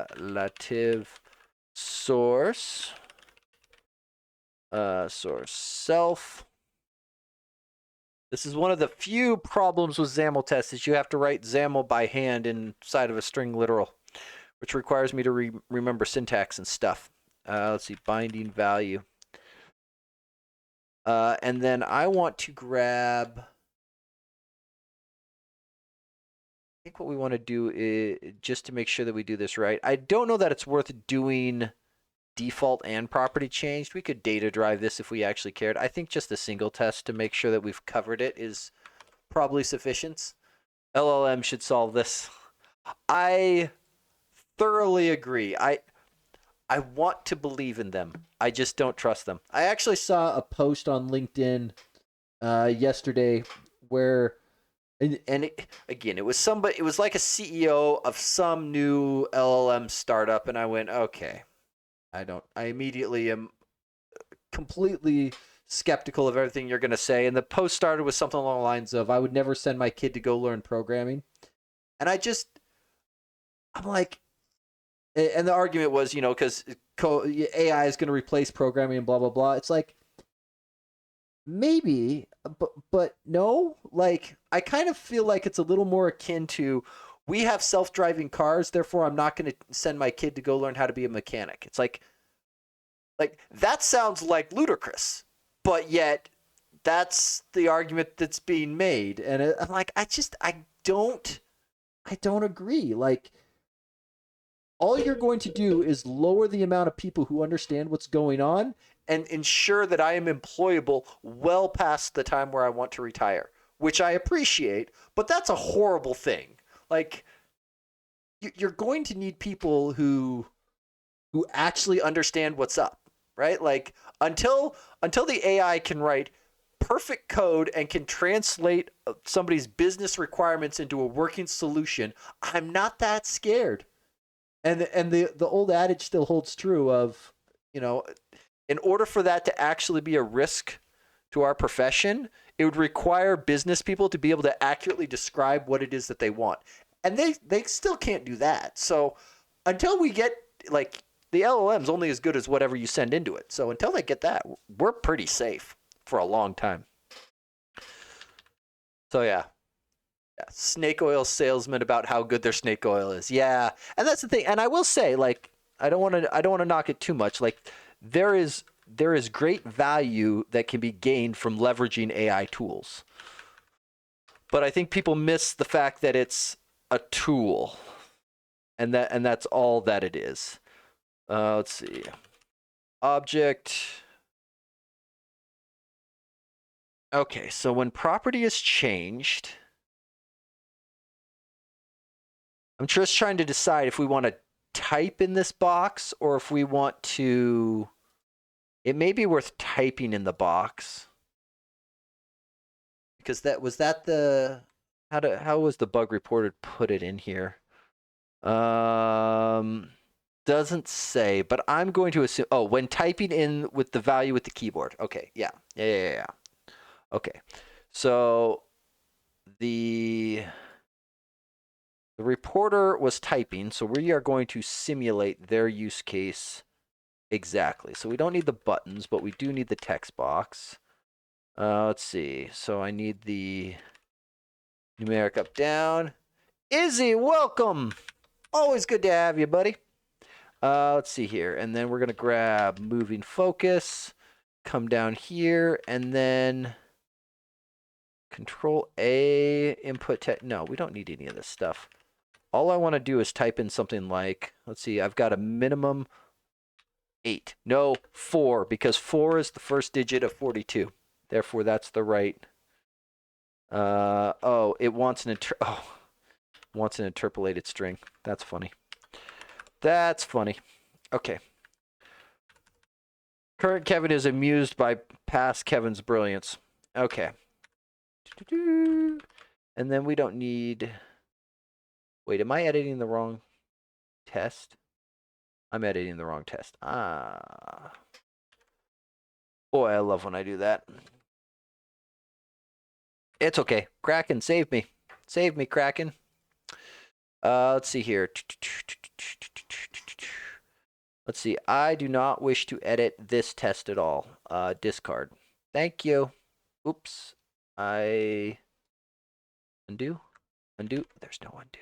A: source. Source self. This is one of the few problems with XAML tests is you have to write XAML by hand inside of a string literal, which requires me to remember syntax and stuff. Let's see, binding value. And then I want to grab... I think what we want to do is, just to make sure that we do this right, I don't know that it's worth doing default and property changed. We could data drive this if we actually cared. I think just a single test to make sure that we've covered it is probably sufficient. LLM should solve this. I thoroughly agree. I want to believe in them. I just don't trust them. I actually saw a post on LinkedIn yesterday where, again, it was somebody. It was like a CEO of some new LLM startup, and I went, okay. I immediately am completely skeptical of everything you're going to say. And the post started with something along the lines of, I would never send my kid to go learn programming. And I'm like, and the argument was, because AI is going to replace programming and blah, blah, blah. It's like, maybe, but no. Like, I kind of feel like it's a little more akin to, we have self-driving cars, therefore I'm not going to send my kid to go learn how to be a mechanic. It's like that sounds like ludicrous, but yet that's the argument that's being made. And I'm like, I don't agree. Like, all you're going to do is lower the amount of people who understand what's going on and ensure that I am employable well past the time where I want to retire, which I appreciate, but that's a horrible thing. Like, you're going to need people who actually understand what's up, right? Like, until the AI can write perfect code and can translate somebody's business requirements into a working solution, I'm not that scared. And the old adage still holds true of, in order for that to actually be a risk to our profession, it would require business people to be able to accurately describe what it is that they want. And they still can't do that. So until we get, like, the LLM's only as good as whatever you send into it. So until they get that, we're pretty safe for a long time. So yeah. Snake oil salesman about how good their snake oil is. Yeah. And that's the thing. And I will say, like, I don't want to knock it too much. Like, there is great value that can be gained from leveraging AI tools. But I think people miss the fact that it's a tool. And that's all that it is. Let's see. Object. Okay, so when property is changed, I'm just trying to decide if we want to type in this box or if we want to... It may be worth typing in the box. Because was that the... how was the bug reported put it in here? Um, doesn't say, but I'm going to assume. Oh, when typing in with the value with the keyboard. Okay, yeah. Okay, so the reporter was typing, so we are going to simulate their use case exactly. So we don't need the buttons, but we do need the text box. Let's see. So I need the numeric up down. Izzy, welcome. Always good to have you, buddy. Let's see here. And then we're going to grab moving focus, come down here, and then Control A, input text. No, we don't need any of this stuff. All I want to do is type in something like, let's see, I've got a minimum 8. No, 4, because 4 is the first digit of 42. Therefore, that's the right. Oh, it wants wants an interpolated string. That's funny. That's funny. Okay. Current Kevin is amused by past Kevin's brilliance. Okay. And then we don't need... Wait, am I editing the wrong test? I'm editing the wrong test. Ah. Boy, I love when I do that. It's okay. Kraken, save me. Save me, Kraken. Let's see here. Let's see. I do not wish to edit this test at all. Discard. Thank you. Oops. Undo. Undo. There's no undo.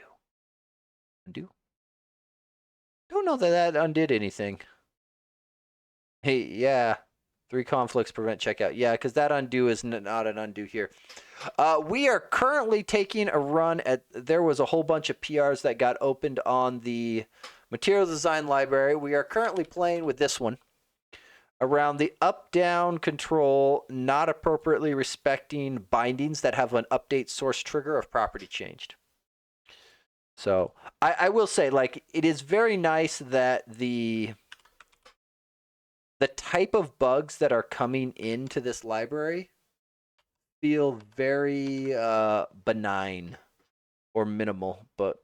A: Undo. Don't know that undid anything. Hey, yeah. 3 conflicts prevent checkout. Yeah, because that undo is not an undo here. We are currently taking a run at... There was a whole bunch of PRs that got opened on the material design library. We are currently playing with this one. Around the up-down control, not appropriately respecting bindings that have an update source trigger of property changed. So I will say, like, it is very nice that the type of bugs that are coming into this library feel very benign or minimal, but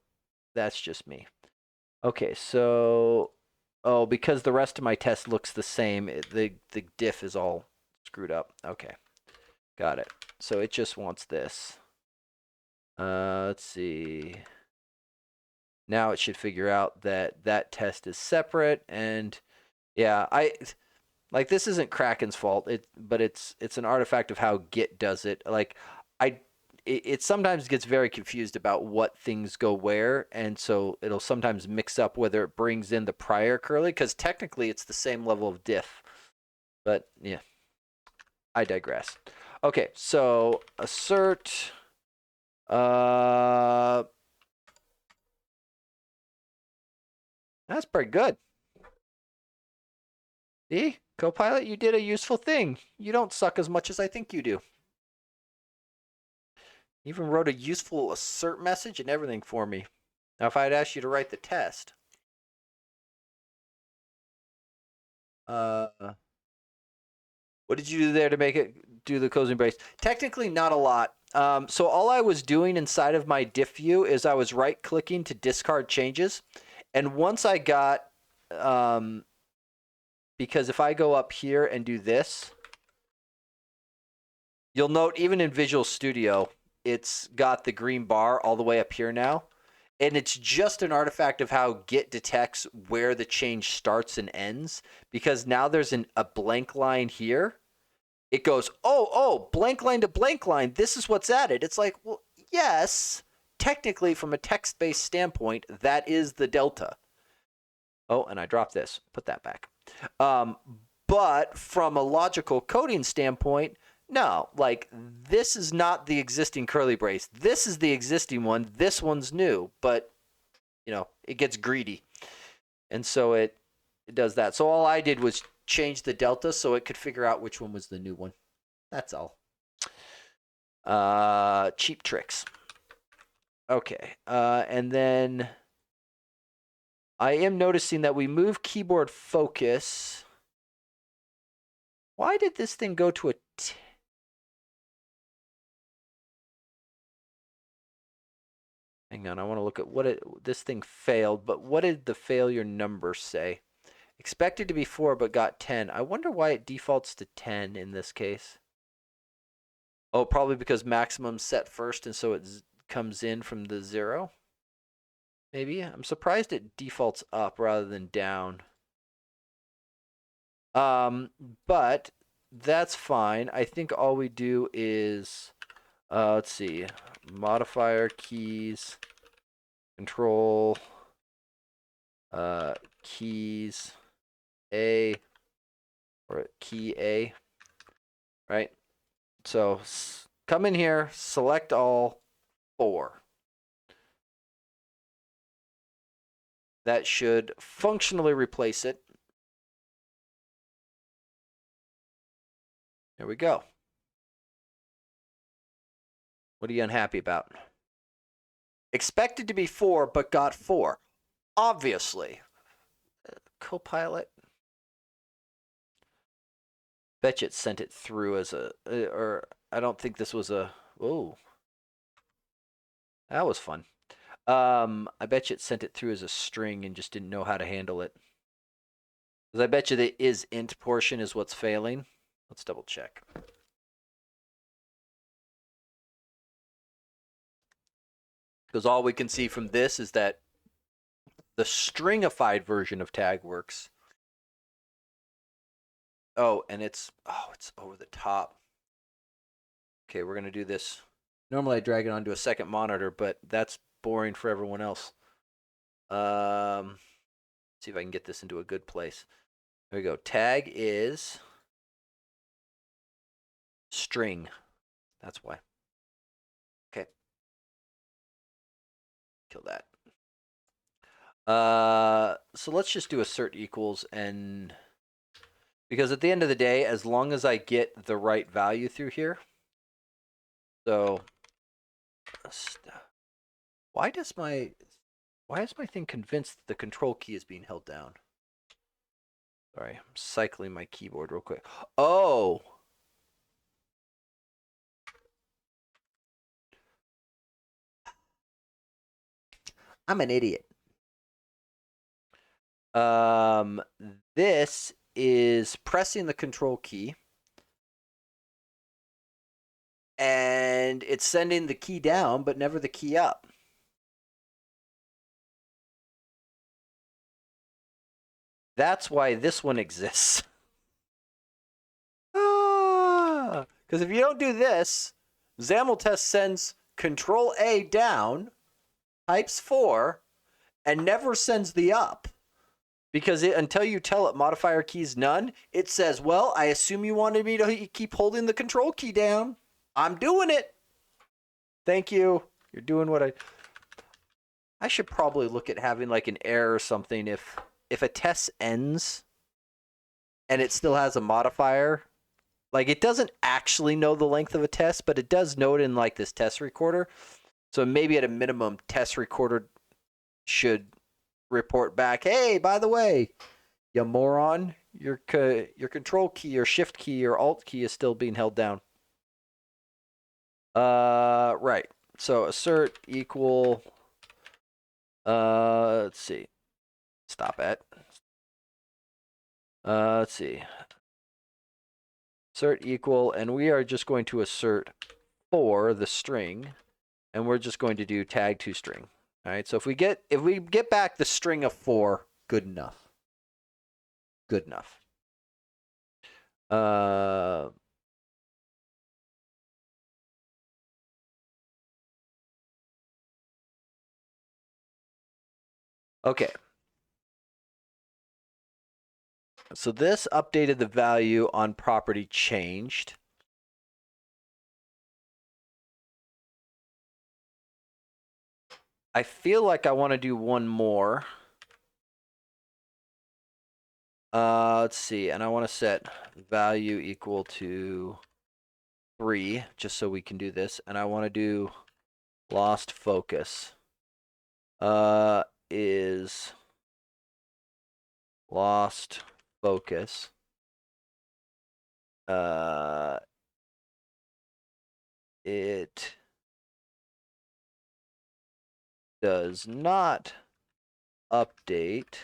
A: that's just me. Okay, so because the rest of my test looks the same, the diff is all screwed up. Okay, got it. So it just wants this. Let's see. Now it should figure out that that test is separate, and yeah, like, this isn't Kraken's fault, but it's an artifact of how Git does it. Like, it sometimes gets very confused about what things go where, and so it'll sometimes mix up whether it brings in the prior curly, because technically it's the same level of diff. But yeah, I digress. Okay, so assert. That's pretty good. See, Copilot, you did a useful thing. You don't suck as much as I think you do. You even wrote a useful assert message and everything for me. Now, if I'd asked you to write the test, what did you do there to make it do the closing brace? Technically, not a lot. So all I was doing inside of my diff view is I was right-clicking to discard changes, and once I got, because if I go up here and do this, you'll note even in Visual Studio, it's got the green bar all the way up here now. And it's just an artifact of how Git detects where the change starts and ends. Because now there's a blank line here. It goes, oh, blank line to blank line. This is what's added. It's like, well, yes, technically from a text-based standpoint, that is the delta. Oh, and I dropped this. Put that back. But from a logical coding standpoint, no, like, this is not the existing curly brace. This is the existing one. This one's new, but, it gets greedy. And so it does that. So all I did was change the delta so it could figure out which one was the new one. That's all. Cheap tricks. Okay. And then I am noticing that we move keyboard focus. Why did this thing go to a Hang on, I want to look at what this thing failed, but what did the failure number say? Expected to be 4, but got 10. I wonder why it defaults to 10 in this case. Oh, probably because maximum's set first, and so it comes in from the 0. Maybe. I'm surprised it defaults up rather than down. But that's fine. I think all we do is, let's see, modifier keys, control, keys, A, or key A, right? So come in here, select all 4. That should functionally replace it. There we go. What are you unhappy about? Expected to be 4, but got 4. Obviously. Copilot. Bet you it sent it through as a, or I don't think this was a, oh. That was fun. I bet you it sent it through as a string and just didn't know how to handle it. Because I bet you the is int portion is what's failing. Let's double check. Because all we can see from this is that the stringified version of tag works. Oh, and it's over the top. Okay, we're going to do this. Normally I drag it onto a second monitor, but that's boring for everyone else. See if I can get this into a good place. There we go. Tag is string. That's why. Okay. Kill that. So let's just do assert equals, and because at the end of the day, as long as I get the right value through here, so why is my thing convinced that the control key is being held down? Sorry, I'm cycling my keyboard real quick. Oh. I'm an idiot. This is pressing the control key, and it's sending the key down, but never the key up. That's why this one exists. Because if you don't do this, XAML test sends control A down, types 4, and never sends the up. Because until you tell it modifier keys none, it says, well, I assume you wanted me to keep holding the control key down. I'm doing it. Thank you. You're doing what I should probably look at having like an error or something if a test ends and it still has a modifier. Like it doesn't actually know the length of a test, but it does know it in like this test recorder. So maybe at a minimum, test recorder should report back, hey, by the way, you moron, your control key or shift key or alt key is still being held down. Right. So assert equal, let's see. Stop at. Let's see. Assert equal, and we are just going to assert for the string, and we're just going to do tag to string. All right. So if we get back the string of 4, good enough. Good enough. Okay. So this updated the value on property changed. I feel like I want to do one more. Let's see, and I want to set value equal to 3, just so we can do this, and I want to do lost focus. Is lost focus. It does not update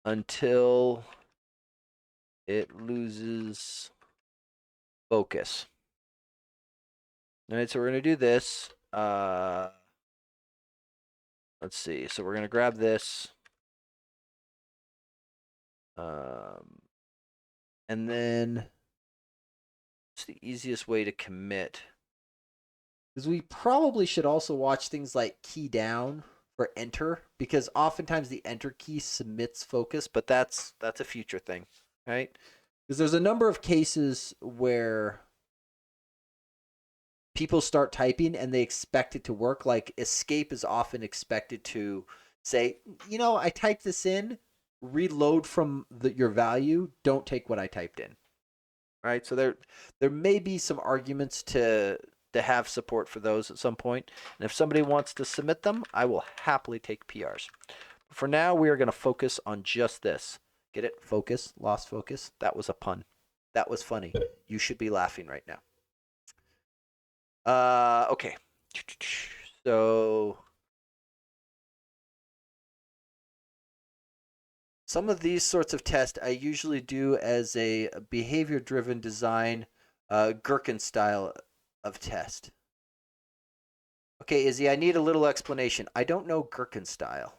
A: until it loses focus. All right, so we're going to do this. Let's see. So we're going to grab this. And then what's the easiest way to commit? Because we probably should also watch things like key down for enter, because oftentimes the enter key submits focus, but that's a future thing, right? Because there's a number of cases where people start typing and they expect it to work. Like escape is often expected to say, I typed this in, reload from your value, don't take what I typed in. Right? So there may be some arguments to have support for those at some point. And if somebody wants to submit them, I will happily take PRs. For now, we are going to focus on just this. Get it? Focus, lost focus. That was a pun. That was funny. You should be laughing right now. Okay. So some of these sorts of tests I usually do as a behavior-driven design, Gherkin style of test. Okay, Izzy, I need a little explanation. I don't know Gherkin style.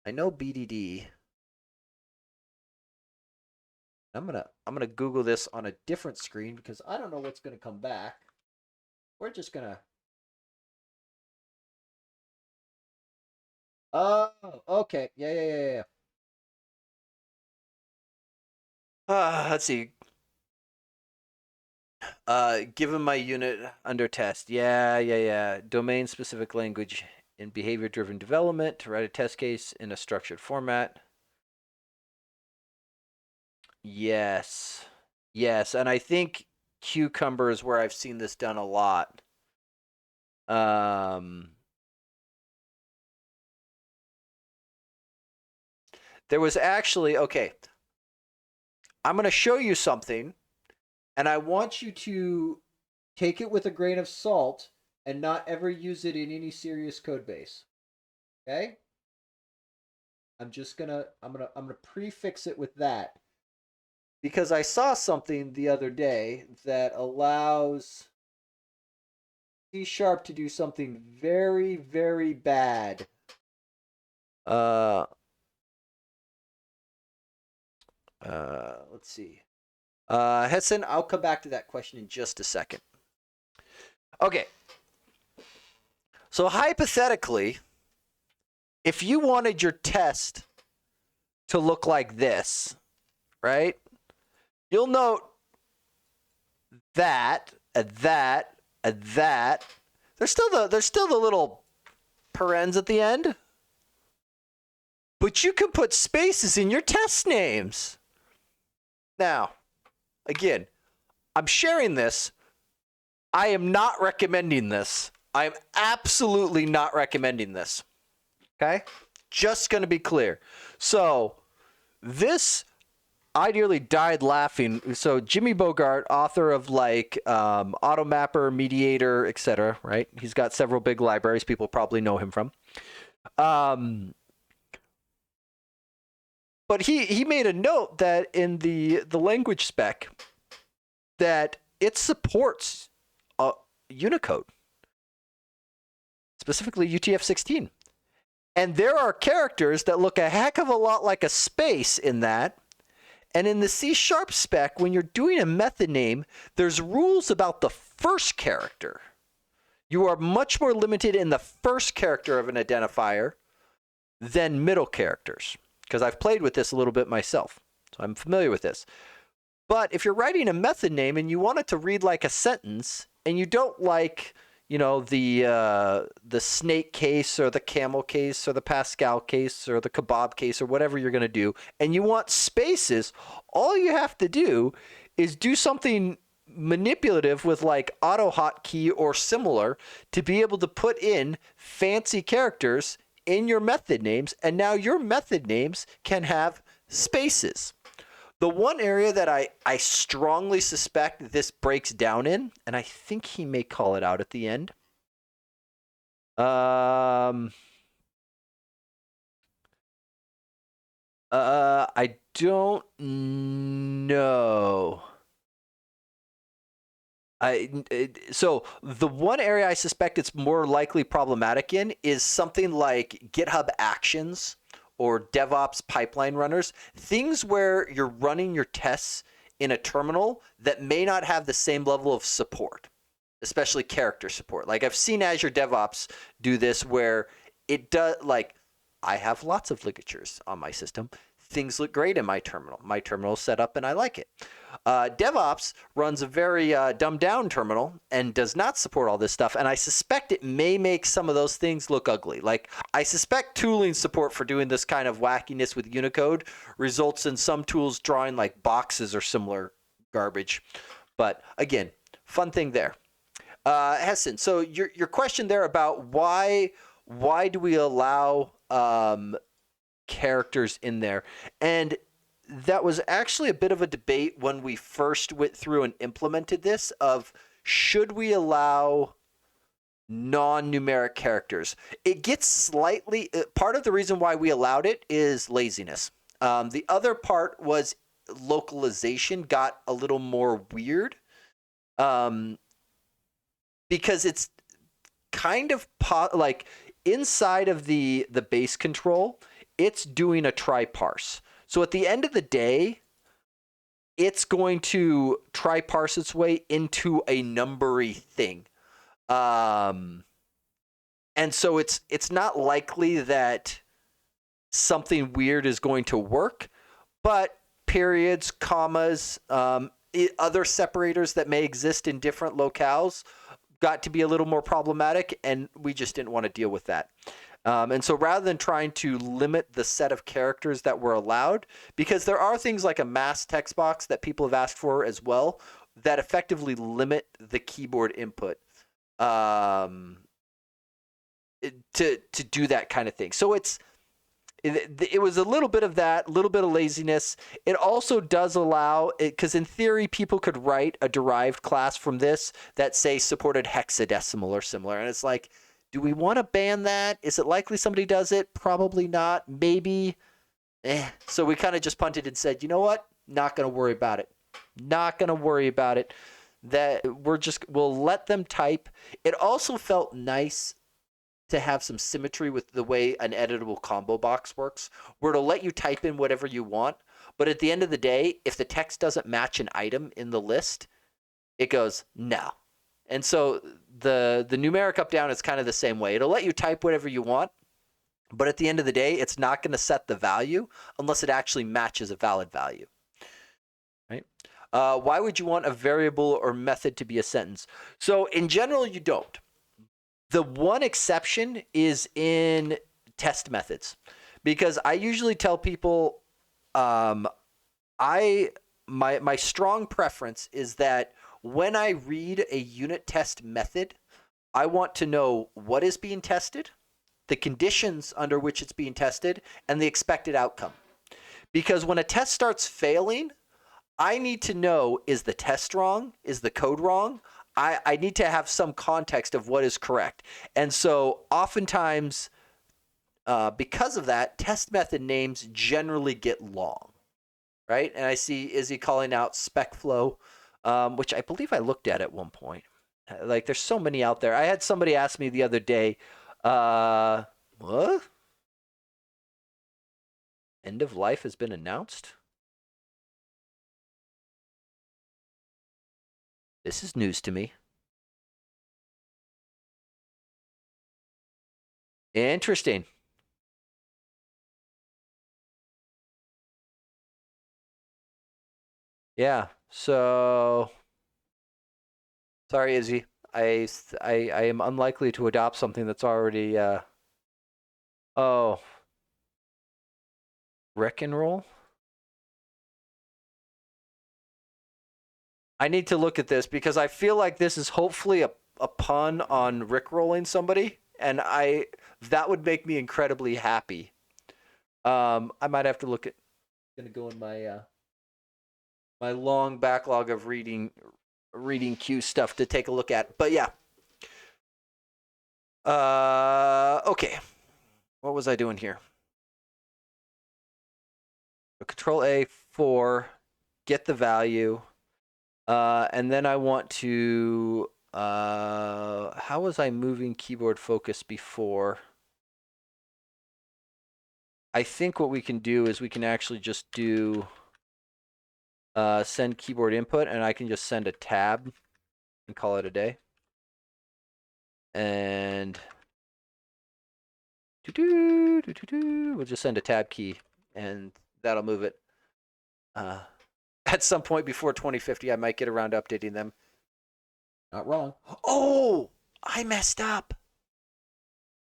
A: I know BDD. I'm gonna Google this on a different screen because I don't know what's gonna come back. We're just gonna. Oh, okay. Yeah. Let's see. Given my unit under test. Yeah. Domain specific language in behavior driven development to write a test case in a structured format. Yes. And I think Cucumber is where I've seen this done a lot. There was actually, okay, I'm going to show you something, and I want you to take it with a grain of salt and not ever use it in any serious code base. Okay? I'm gonna prefix it with that. Because I saw something the other day that allows C# to do something very, very bad. Let's see. Hesson, I'll come back to that question in just a second. Okay. So hypothetically, if you wanted your test to look like this, right? You'll note that. There's still the little parens at the end. But you can put spaces in your test names. Now, again, I'm sharing this. I am not recommending this. I am absolutely not recommending this. Okay? Just going to be clear. So, this ideally died laughing. So, Jimmy Bogart, author of like AutoMapper, Mediator, etc., right? He's got several big libraries people probably know him from. But he made a note that in the language spec that it supports Unicode, specifically UTF-16. And there are characters that look a heck of a lot like a space in that. And in the C# spec, when you're doing a method name, there's rules about the first character. You are much more limited in the first character of an identifier than middle characters. Because I've played with this a little bit myself, so I'm familiar with this. But if you're writing a method name and you want it to read like a sentence, and you don't like, the snake case or the camel case or the Pascal case or the kebab case or whatever you're going to do, and you want spaces, all you have to do is do something manipulative with like AutoHotkey or similar to be able to put in fancy characters in your method names, and now your method names can have spaces. The one area that I strongly suspect this breaks down in, and I think he may call it out at the end, Um, I don't know. So the one area I suspect it's more likely problematic in is something like GitHub Actions or DevOps pipeline runners, things where you're running your tests in a terminal that may not have the same level of support, especially character support. Like I've seen Azure DevOps do this where it does, like I have lots of ligatures on my system. Things look great in my terminal. My terminal is set up and I like it. DevOps runs a very dumbed down terminal and does not support all this stuff. And I suspect it may make some of those things look ugly. Like I suspect tooling support for doing this kind of wackiness with Unicode results in some tools drawing like boxes or similar garbage. But again, fun thing there. Hessen, so your question there about why do we allow characters in there? And that was actually a bit of a debate when we first went through and implemented this of should we allow non-numeric characters. It gets slightly part of the reason why we allowed it is laziness. The other part was localization got a little more weird. Because it's kind of like inside of the base control, it's doing a try parse. So at the end of the day, it's going to try parse its way into a numbery thing. And so it's not likely that something weird is going to work, but periods, commas, other separators that may exist in different locales got to be a little more problematic, and we just didn't want to deal with that. And so rather than trying to limit the set of characters that were allowed, because there are things like a mass text box that people have asked for as well that effectively limit the keyboard input to do that kind of thing. So it was a little bit of that, a little bit of laziness. It also does allow it, because in theory, people could write a derived class from this that, say, supported hexadecimal or similar. And it's like, do we want to ban that? Is it likely somebody does it? Probably not. Maybe. So we kind of just punted and said, you know what? Not going to worry about it. Not going to worry about it. That we'll let them type. It also felt nice to have some symmetry with the way an editable combo box works, where it'll let you type in whatever you want, but at the end of the day, if the text doesn't match an item in the list, it goes no. And so the numeric up down is kind of the same way. It'll let you type whatever you want, but at the end of the day, it's not going to set the value unless it actually matches a valid value. Right? Why would you want a variable or method to be a sentence? So in general, you don't. The one exception is in test methods, because I usually tell people my strong preference is that when I read a unit test method, I want to know what is being tested, the conditions under which it's being tested, and the expected outcome. Because when a test starts failing, I need to know, is the test wrong? Is the code wrong? I need to have some context of what is correct. And so oftentimes, because of that, test method names generally get long, right? And I see Izzy calling out SpecFlow, which I believe I looked at one point. Like there's so many out there. I had somebody ask me the other day, what? End of life has been announced? This is news to me. Interesting. Yeah. So sorry, Izzy. I am unlikely to adopt something that's already oh, Wreck and Roll. I need to look at this because I feel like this is hopefully a pun on rickrolling somebody, and that would make me incredibly happy. I might have to look at. Gonna go in my my long backlog of reading Q stuff to take a look at. But yeah, Okay. What was I doing here? So Control A for get the value. And then I want to, how was I moving keyboard focus before? I think what we can do is we can actually just do send keyboard input, and I can just send a tab and call it a day. And we'll just send a tab key, and that'll move it. At some point before 2050, I might get around to updating them. Not wrong. Oh, I messed up.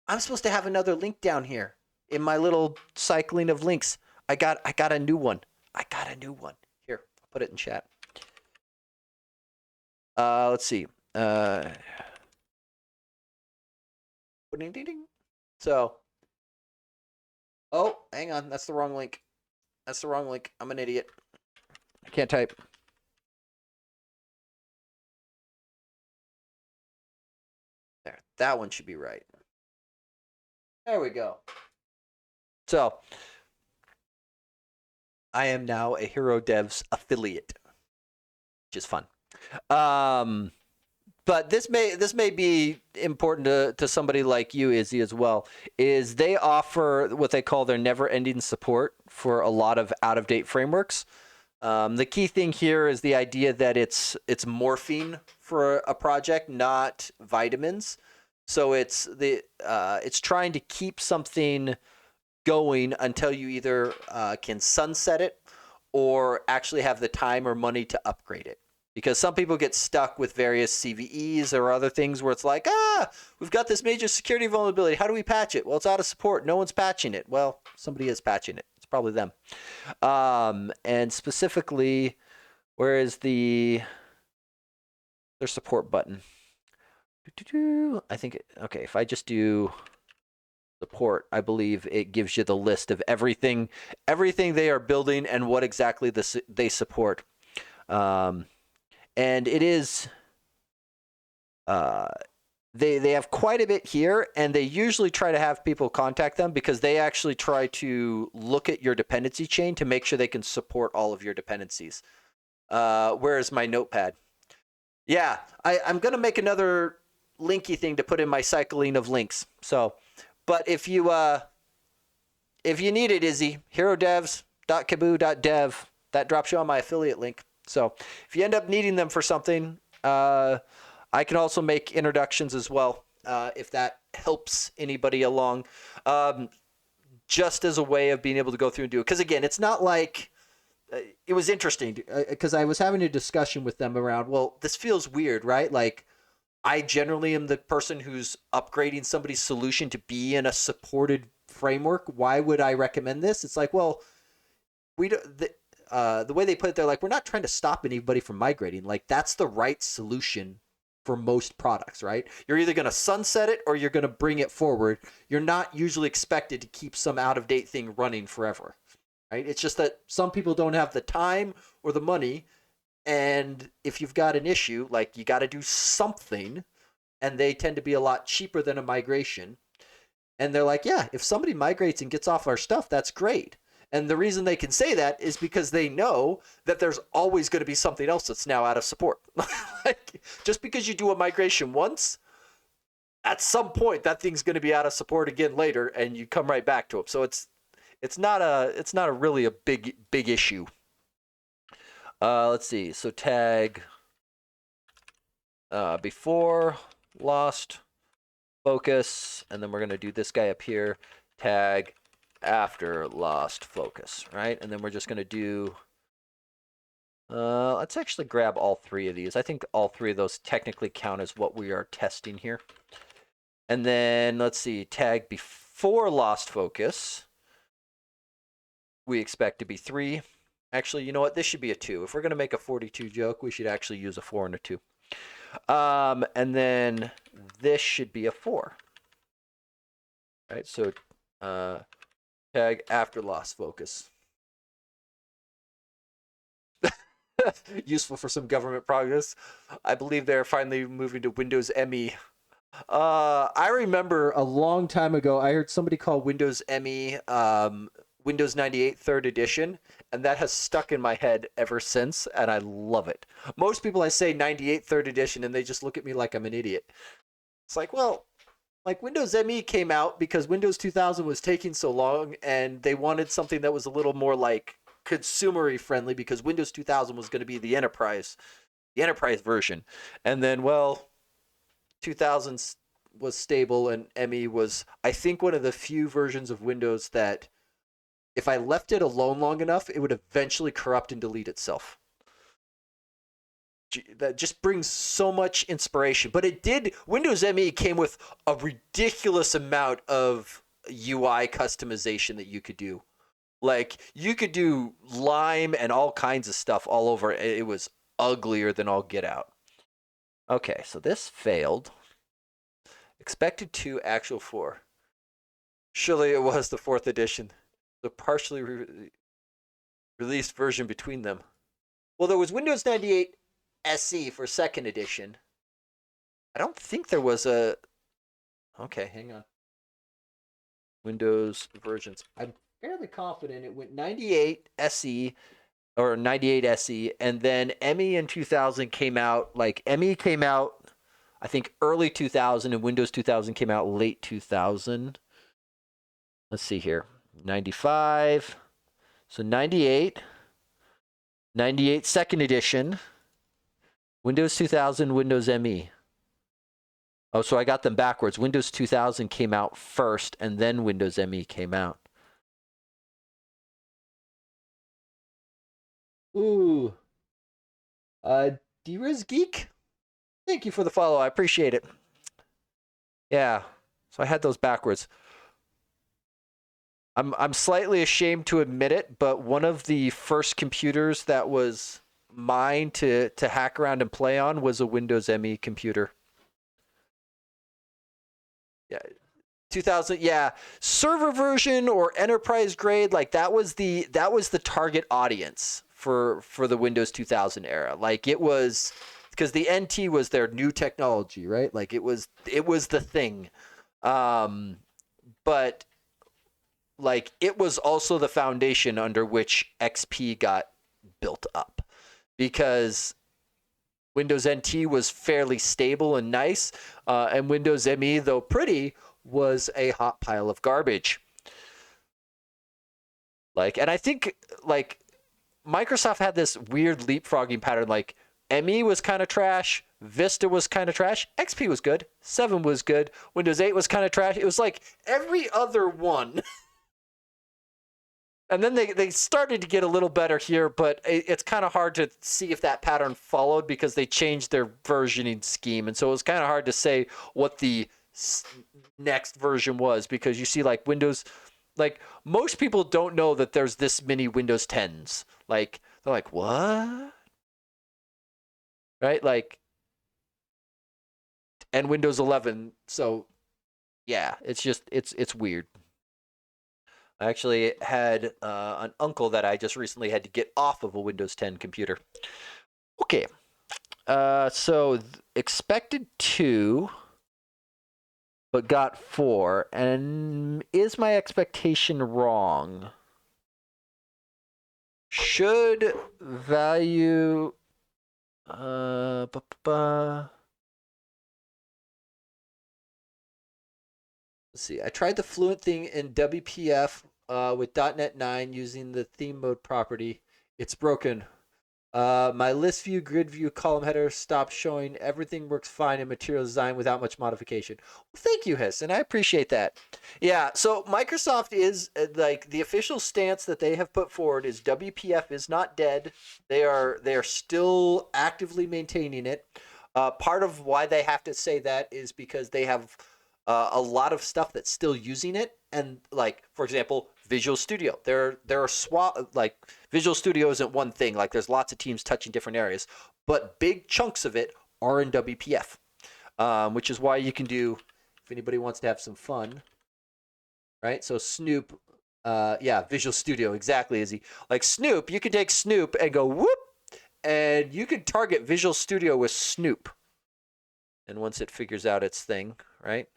A: I'm supposed to have another link down here in my little cycling of links. I got a new one. I got a new one. Here, I'll put it in chat. Let's see. Ding, ding, ding. So, oh, hang on. That's the wrong link. That's the wrong link. I'm an idiot. I can't type. There. That one should be right. There we go. So, I am now a Hero Devs affiliate, which is fun. But this may be important to somebody like you, Izzy, as well. Is they offer what they call their never-ending support for a lot of out-of-date frameworks. The key thing here is the idea that it's morphine for a project, not vitamins. So it's trying to keep something going until you either can sunset it or actually have the time or money to upgrade it. Because some people get stuck with various CVEs or other things where it's like, we've got this major security vulnerability. How do we patch it? Well, it's out of support. No one's patching it. Well, somebody is patching it. It's probably them. And specifically, where is their support button? I think, okay, if I just do support, I believe it gives you the list of everything they are building and what exactly they support. And it is, they have quite a bit here, and they usually try to have people contact them because they actually try to look at your dependency chain to make sure they can support all of your dependencies. Where is my notepad? Yeah, I'm going to make another linky thing to put in my cycling of links. So, but if you need it, Izzy, herodevs.kaboo.dev, that drops you on my affiliate link. So if you end up needing them for something, I can also make introductions as well, if that helps anybody along, just as a way of being able to go through and do it. Because again, it's not like it was interesting because I was having a discussion with them around, well, this feels weird, right? Like I generally am the person who's upgrading somebody's solution to be in a supported framework. Why would I recommend this? It's like, well, we don't. The way they put it, they're like, we're not trying to stop anybody from migrating. Like that's the right solution for most products, right? You're either going to sunset it or you're going to bring it forward. You're not usually expected to keep some out of date thing running forever, right? It's just that some people don't have the time or the money, and if you've got an issue, like you got to do something, and they tend to be a lot cheaper than a migration. And they're like, yeah, if somebody migrates and gets off our stuff, that's great. And the reason they can say that is because they know that there's always going to be something else that's now out of support. Like, just because you do a migration once, at some point that thing's going to be out of support again later, and you come right back to it. So it's not a really a big issue. Let's see. So tag before lost focus, and then we're going to do this guy up here. Tag after lost focus, right? And then we're just going to do, let's actually grab all three of these. I think all three of those technically count as what we are testing here. And then let's see, tag before lost focus, we expect to be 3. Actually, you know what? This should be a 2. If we're going to make a 42 joke, we should actually use a 4 and a 2. And then this should be a 4. Right, so tag after lost focus. Useful for some government progress. I believe they're finally moving to Windows ME I remember a long time ago, I heard somebody call Windows ME Windows 98 third edition, and that has stuck in my head ever since, and I love it. Most people I say 98 third edition, and they just look at me like I'm an idiot. It's like, well, like Windows ME came out because Windows 2000 was taking so long, and they wanted something that was a little more like consumery friendly because Windows 2000 was going to be the enterprise version. And then, well, 2000 was stable, and ME was, I think, one of the few versions of Windows that if I left it alone long enough, it would eventually corrupt and delete itself. That just brings so much inspiration. But it did. Windows ME came with a ridiculous amount of UI customization that you could do. Like you could do Lime and all kinds of stuff all over. It was uglier than all get out. Okay, so this failed. Expected 2, actual 4. Surely it was the 4th edition, the partially released version between them. Well, there was Windows 98 SE for 2nd edition. I don't think there was a. Okay, hang on. Windows versions. I'm fairly confident it went 98 SE or 98 SE, and then ME in 2000 came out. Like ME came out, I think early 2000, and Windows 2000 came out late 2000. Let's see here. 95. So 98. 98 2nd edition. Windows 2000, Windows ME. Oh, so I got them backwards. Windows 2000 came out first, and then Windows ME came out. Ooh. D-Riz Geek? Thank you for the follow. I appreciate it. Yeah. So I had those backwards. I'm slightly ashamed to admit it, but one of the first computers that was mine to hack around and play on was a Windows ME computer. Yeah. 2000, yeah, server version or enterprise grade, like that was the target audience for the Windows 2000 era. Like it was because the NT was their new technology, right? Like it was the thing. But like it was also the foundation under which XP got built up because Windows NT was fairly stable and nice, and Windows ME, though pretty, was a hot pile of garbage. Like, and I think like Microsoft had this weird leapfrogging pattern. Like ME was kind of trash, Vista was kind of trash, XP was good, 7 was good, Windows 8 was kind of trash. It was like every other one. And then they started to get a little better here, but it's kind of hard to see if that pattern followed because they changed their versioning scheme. And so it was kind of hard to say what the next version was because you see like Windows, like most people don't know that there's this many Windows 10s. Like they're like, what? Right? Like, and Windows 11. So yeah, it's just, it's weird. I actually had an uncle that I just recently had to get off of a Windows 10 computer. Okay. So expected 2, but got 4. And is my expectation wrong? Should value... Let's see. I tried the Fluent thing in WPF with .NET 9 using the theme mode property. It's broken. My list view, grid view, column header stopped showing. Everything works fine in material design without much modification. Well, thank you, Hiss, and I appreciate that. Yeah, so Microsoft is like the official stance that they have put forward is WPF is not dead. They are still actively maintaining it. Part of why they have to say that is because they have a lot of stuff that's still using it, and like for example, Visual Studio. There are like Visual Studio isn't one thing. Like there's lots of teams touching different areas, but big chunks of it are in WPF, which is why you can do. If anybody wants to have some fun, right? So Snoop, yeah, Visual Studio, exactly, Izzy. Like Snoop, you can take Snoop and go whoop, and you can target Visual Studio with Snoop. And once it figures out its thing, right?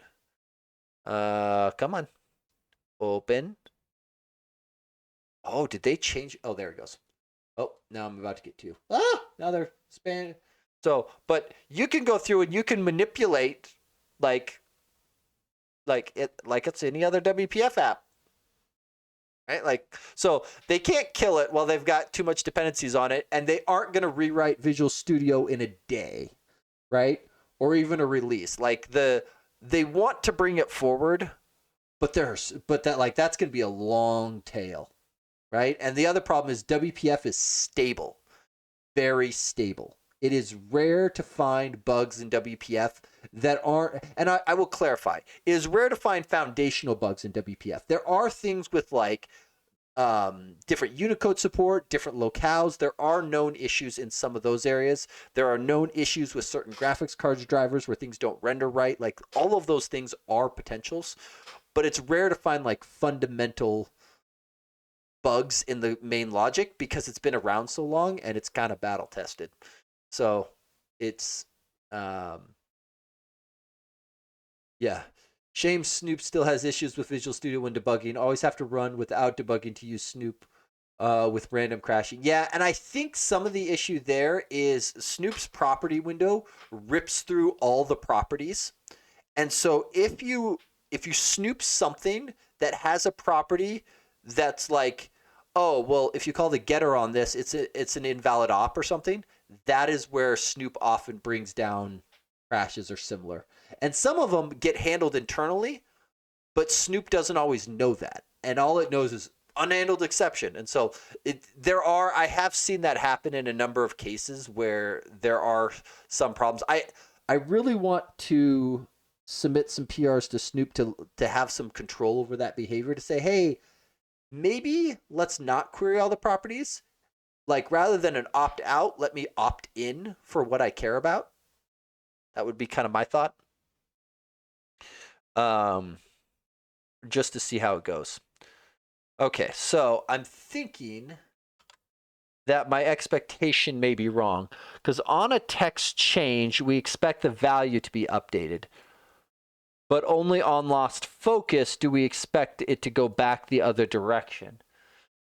A: Come on. Open. Oh, did they change? Oh, there it goes. Oh, now I'm about to get to. Now they're span. So, but you can go through and you can manipulate like it's any other WPF app. Right? Like, so they can't kill it while they've got too much dependencies on it, and they aren't going to rewrite Visual Studio in a day, right? Or even a release. Like they want to bring it forward, but that's going to be a long tail, right? And the other problem is WPF is stable, very stable. It is rare to find bugs in WPF that aren't, and I will clarify, it is rare to find foundational bugs in WPF. There are things with like different Unicode support, different locales. There are known issues in some of those areas. There are known issues with certain graphics card drivers where things don't render right. Like all of those things are potentials, but it's rare to find like fundamental bugs in the main logic because it's been around so long and it's kind of battle tested. So it's yeah. Shame Snoop still has issues with Visual Studio when debugging. Always have to run without debugging to use Snoop with random crashing. Yeah, and I think some of the issue there is Snoop's property window rips through all the properties. And so if you snoop something that has a property that's like, oh, well, if you call the getter on this, it's an invalid op or something, that is where Snoop often brings down crashes or similar. And some of them get handled internally, but Snoop doesn't always know that. And all it knows is unhandled exception. And so I have seen that happen in a number of cases where there are some problems. I really want to submit some PRs to Snoop to have some control over that behavior, to say, hey, maybe let's not query all the properties. Like rather than an opt out, let me opt in for what I care about. That would be kind of my thought. Um, just to see how it goes. Okay, so I'm thinking that my expectation may be wrong, because on a text change, we expect the value to be updated. But only on lost focus do we expect it to go back the other direction.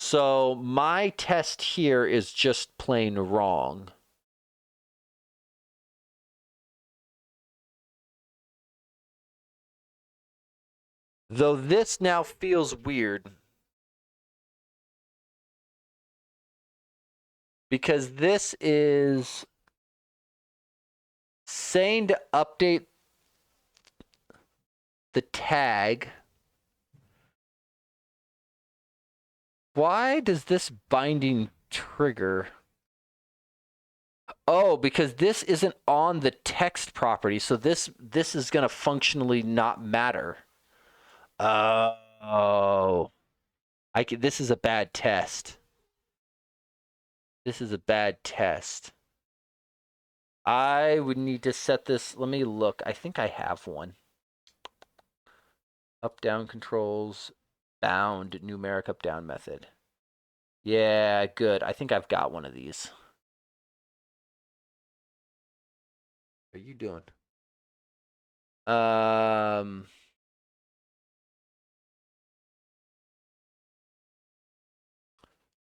A: So my test here is just plain wrong. Though this now feels weird, because this is saying to update the tag. Why does this binding trigger? Oh, because this isn't on the text property, so this is going to functionally not matter. Oh, this is a bad test. This is a bad test. I would need to set this. Let me look. I think I have one. Up down controls, bound numeric up down method. Yeah, good. I think I've got one of these. What are you doing?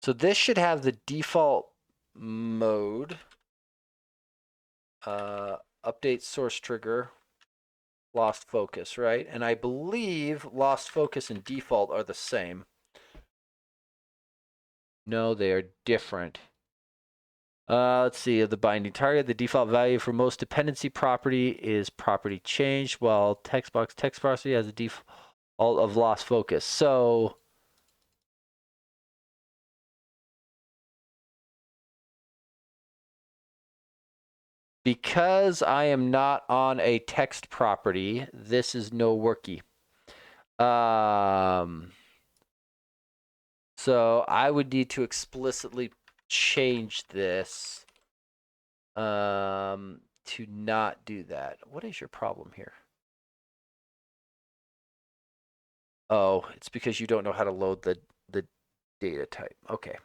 A: So this should have the default mode. Update source trigger, lost focus, right? And I believe lost focus and default are the same. No, they are different. Let's see, the binding target, the default value for most dependency property is property changed, while text property has a default of lost focus. So because I am not on a text property, this is no worky. So I would need to explicitly change this to not do that. What is your problem here? Oh, it's because you don't know how to load the data type. Okay.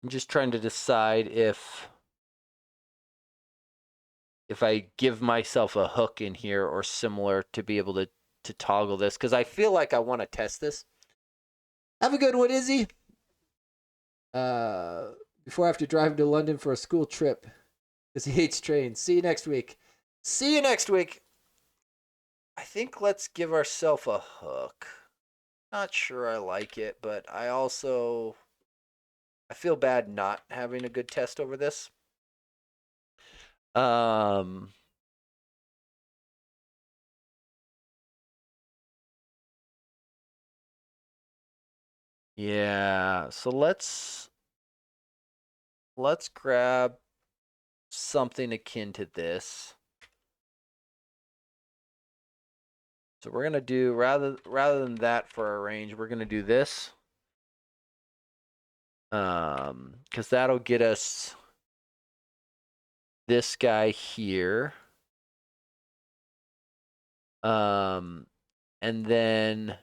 A: I'm just trying to decide if I give myself a hook in here or similar to be able to toggle this, because I feel like I want to test this. Have a good one, Izzy. Before I have to drive him to London for a school trip because he hates trains. See you next week. See you next week. I think let's give ourselves a hook. Not sure I like it, but I feel bad not having a good test over this. Yeah, so let's grab something akin to this. So we're gonna do rather than that for our range, we're gonna do this. Because that'll get us this guy here. And then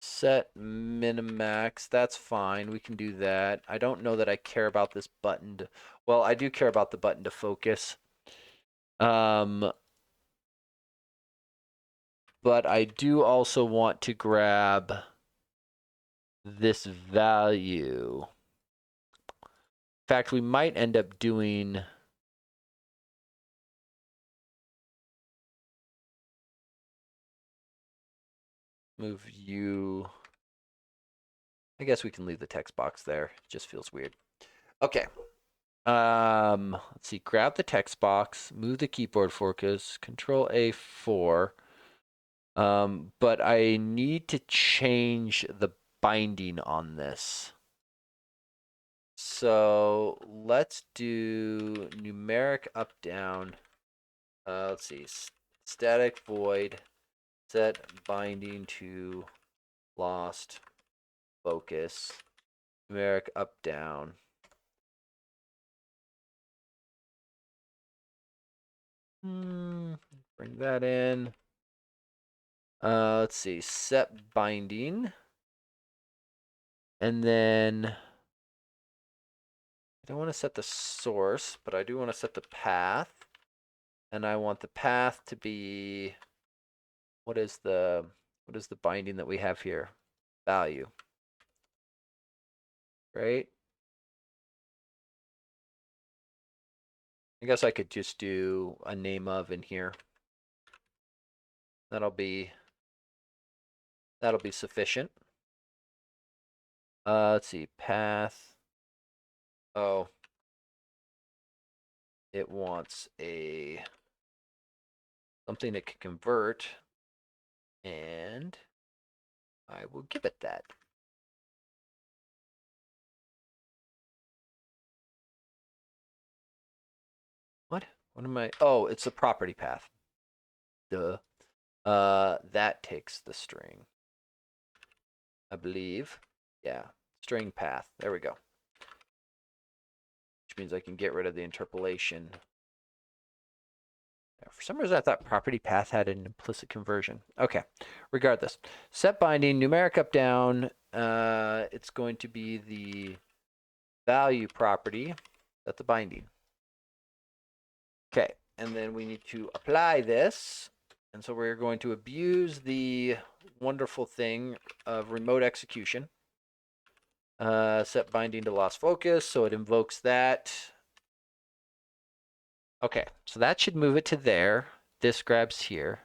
A: set minimax. That's fine. We can do that. I don't know that I care about this button to, well, I do care about the button to focus. But I do also want to grab this value. In fact, we might end up doing move you. I guess we can leave the text box there. It just feels weird. Okay. Let's see. Grab the text box, move the keyboard focus, Control A4. But I need to change the binding on this. So let's do numeric up down. Let's see. Static void set binding to lost focus. Numeric up down. Bring that in. Let's see. Set binding. And then I don't want to set the source, but I do want to set the path. And I want the path to be, what is the binding that we have here? Value. Right? I guess I could just do a name of in here. That'll be sufficient. Let's see, path. Oh. It wants something it can convert, and I will give it that. What am I? Oh, it's a property path. Duh. That takes the string, I believe. Yeah, string path. There we go. Which means I can get rid of the interpolation. For some reason, I thought property path had an implicit conversion. Okay, regardless. Set binding, numeric up down. It's going to be the value property. That's the binding. Okay, and then we need to apply this. And so we're going to abuse the wonderful thing of remote execution. Set binding to lost focus, so it invokes that. Okay, so that should move it to there. This grabs here.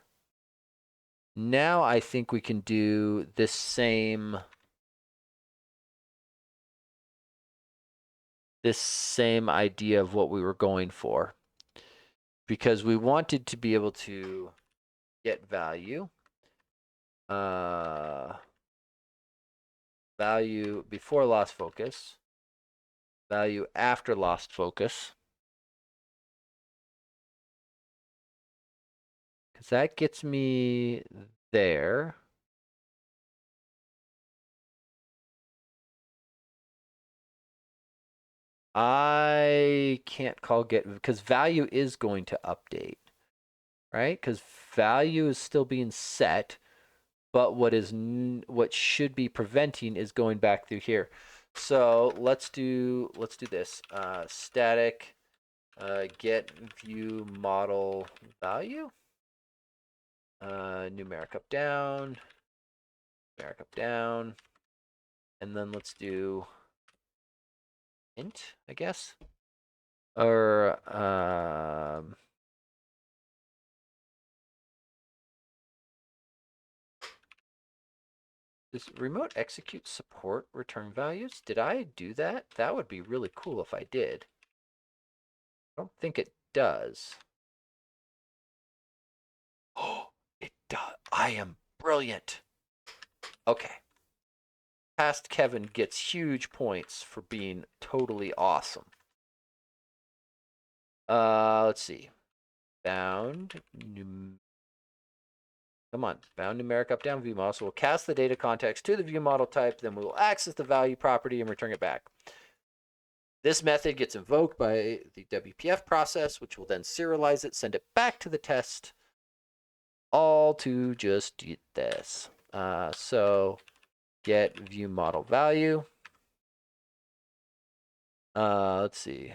A: Now I think we can do this same idea of what we were going for. Because we wanted to be able to get value. Value before lost focus. Value after lost focus. Because that gets me there. I can't call get, because value is going to update, right? Because value is still being set, but what should be preventing is going back through here. So let's do this. Static get view model value. Numeric up down. Numeric up down. And then let's do int, I guess. Or does remote execute support return values? Did I do that? That would be really cool if I did. I don't think it does. Oh, it does. I am brilliant. Okay. Past Kevin gets huge points for being totally awesome. Let's see. Bound Come on, bound numeric up down view model. So we'll cast the data context to the view model type, then we will access the value property and return it back. This method gets invoked by the WPF process, which will then serialize it, send it back to the test, all to just do this. So get view model value. Let's see.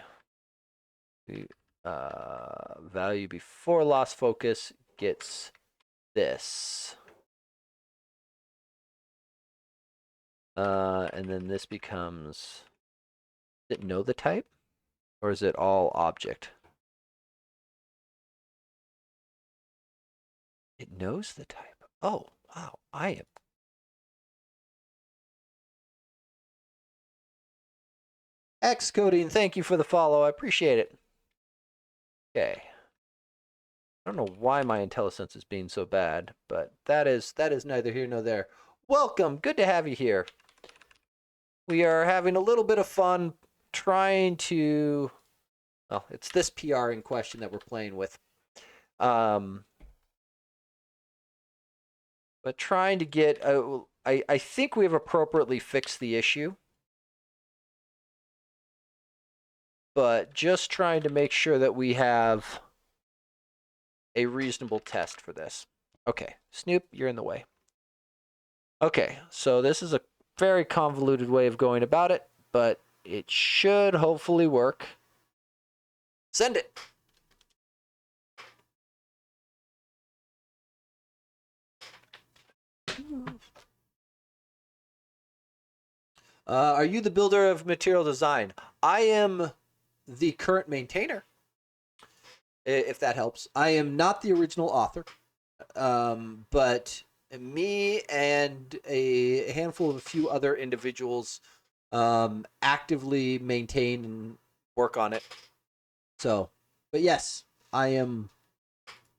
A: Value before loss focus gets this. And then this becomes, does it know the type? Or is it all object? It knows the type. Oh, wow. I am. Xcoding, thank you for the follow. I appreciate it. Okay. I don't know why my IntelliSense is being so bad, but that is neither here nor there. Welcome. Good to have you here. We are having a little bit of fun trying to, well, it's this PR in question that we're playing with. But trying to get, I think we have appropriately fixed the issue. But just trying to make sure that we have a reasonable test for this. Okay, Snoop, you're in the way. Okay, so this is a very convoluted way of going about it, but it should hopefully work. Send it. Are you the builder of material design? I am the current maintainer, if that helps. I am not the original author, but me and a handful of a few other individuals actively maintain and work on it. So, but yes, I am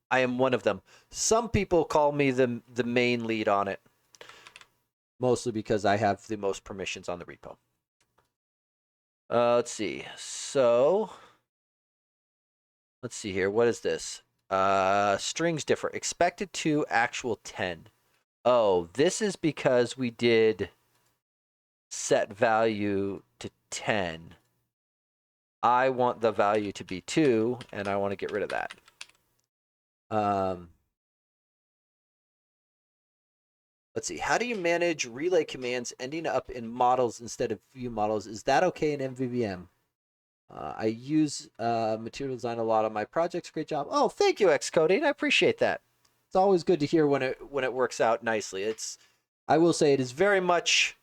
A: one of them. Some people call me the main lead on it, mostly because I have the most permissions on the repo. Let's see. So, let's see here. What is this? Strings differ. Expected to actual 10. Oh, this is because we did set value to 10. I want the value to be 2, and I want to get rid of that. Let's see. How do you manage relay commands ending up in models instead of view models? Is that okay in MVVM? I use material design a lot on my projects. Great job. Oh, thank you, Xcoding. I appreciate that. It's always good to hear when it works out nicely. I will say it is very much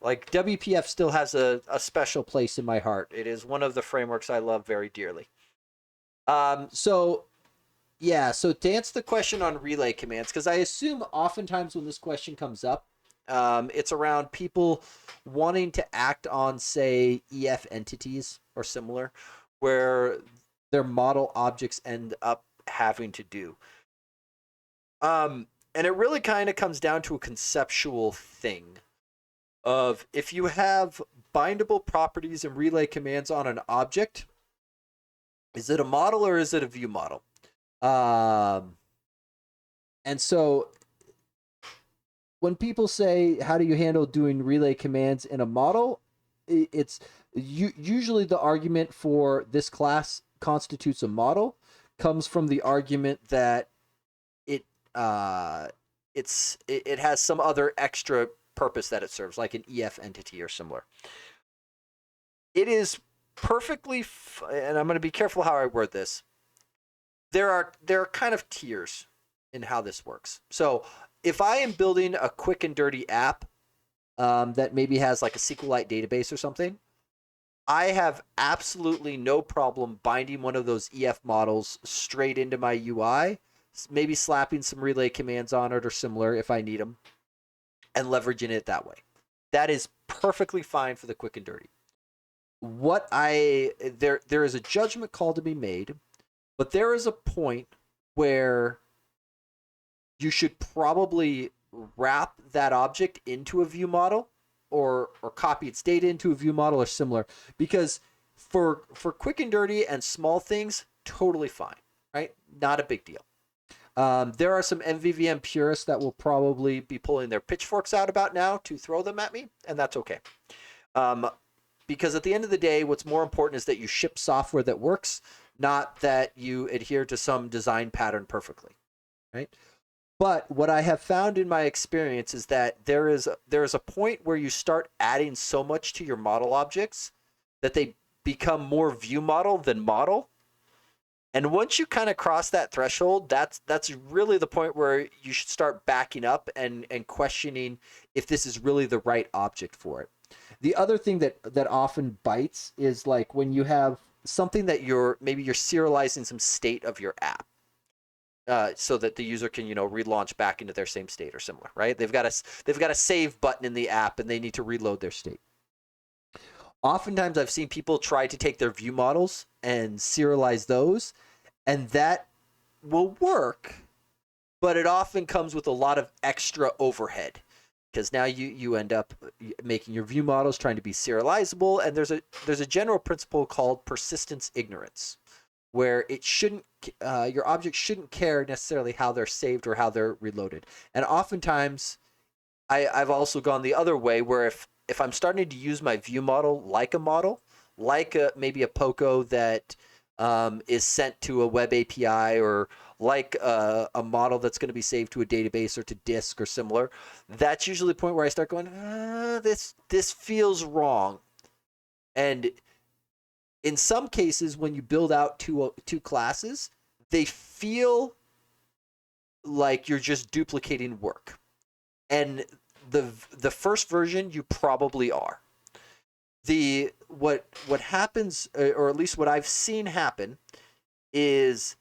A: like WPF still has a special place in my heart. It is one of the frameworks I love very dearly. So to answer the question on relay commands, because I assume oftentimes when this question comes up, it's around people wanting to act on, say, EF entities or similar, where their model objects end up having to do. And it really kind of comes down to a conceptual thing of if you have bindable properties and relay commands on an object, is it a model or is it a view model? And so when people say, how do you handle doing relay commands in a model? It's usually the argument for this class constitutes a model comes from the argument that it has some other extra purpose that it serves, like an EF entity or similar. it is perfectly, and I'm going to be careful how I word this. There are kind of tiers in how this works. So if I am building a quick and dirty app that maybe has like a SQLite database or something, I have absolutely no problem binding one of those EF models straight into my UI, maybe slapping some relay commands on it or similar if I need them, and leveraging it that way. That is perfectly fine for the quick and dirty. There is a judgment call to be made, but there is a point where you should probably wrap that object into a view model or copy its data into a view model or similar, because for quick and dirty and small things, totally fine, right? Not a big deal. There are some MVVM purists that will probably be pulling their pitchforks out about now to throw them at me, and that's okay. Because at the end of the day, what's more important is that you ship software that works, not that you adhere to some design pattern perfectly, right? But what I have found in my experience is that there is a point where you start adding so much to your model objects that they become more view model than model. And once you kind of cross that threshold, that's really the point where you should start backing up and questioning if this is really the right object for it. The other thing that often bites is like when you have something that you're serializing some state of your app. So that the user can, relaunch back into their same state or similar, right? They've got a save button in the app and they need to reload their state. Oftentimes I've seen people try to take their view models and serialize those, and that will work, but it often comes with a lot of extra overhead, because now you end up making your view models trying to be serializable, and there's a general principle called persistence ignorance, where it shouldn't your object shouldn't care necessarily how they're saved or how they're reloaded. And oftentimes I've also gone the other way, where if I'm starting to use my view model like a model, like maybe a POCO that is sent to a web API, or like a model that's going to be saved to a database or to disk or similar, that's usually the point where I start going, this feels wrong. And in some cases, when you build out two classes, they feel like you're just duplicating work. And the first version, you probably are. What happens, or at least what I've seen happen, is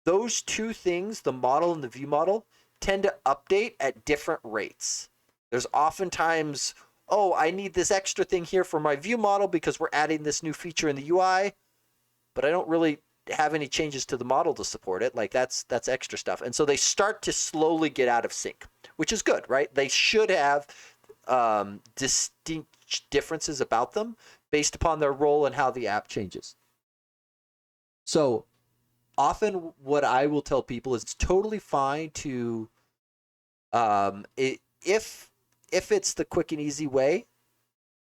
A: those two things, the model and the view model, tend to update at different rates. There's oftentimes, I need this extra thing here for my view model because we're adding this new feature in the UI, but I don't really have any changes to the model to support it. Like that's extra stuff. And so they start to slowly get out of sync, which is good, right? They should have distinct differences about them based upon their role and how the app changes. So often what I will tell people is it's totally fine to, if it's the quick and easy way,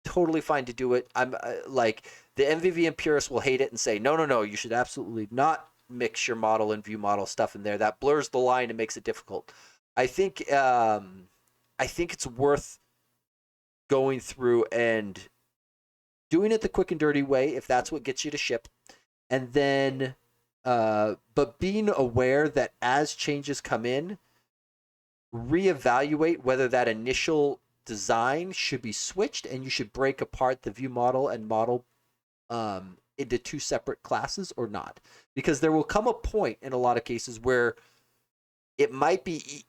A: totally fine to do it. I'm like, the MVVM purists will hate it and say, no, you should absolutely not mix your model and view model stuff in there. That blurs the line and makes it difficult. I think it's worth going through and doing it the quick and dirty way if that's what gets you to ship, and then but being aware that as changes come in, reevaluate whether that initial design should be switched, and you should break apart the view model and model into two separate classes or not, because there will come a point in a lot of cases where it might be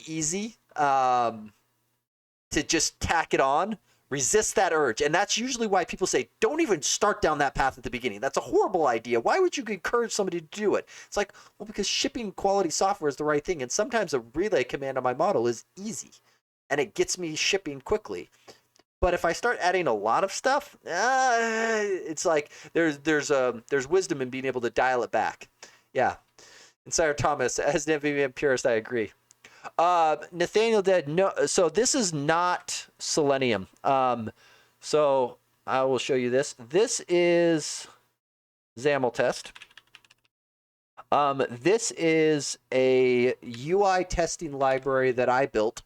A: easy to just tack it on. Resist that urge. And that's usually why people say, don't even start down that path at the beginning. That's a horrible idea. Why would you encourage somebody to do it? It's like, well, because shipping quality software is the right thing. And sometimes a relay command on my model is easy and it gets me shipping quickly. But if I start adding a lot of stuff, it's like there's wisdom in being able to dial it back. Yeah. Insider Thomas, as an MVVM purist, I agree. Nathaniel did no. So this is not Selenium. So I will show you this. This is XAML test. This is a UI testing library that I built.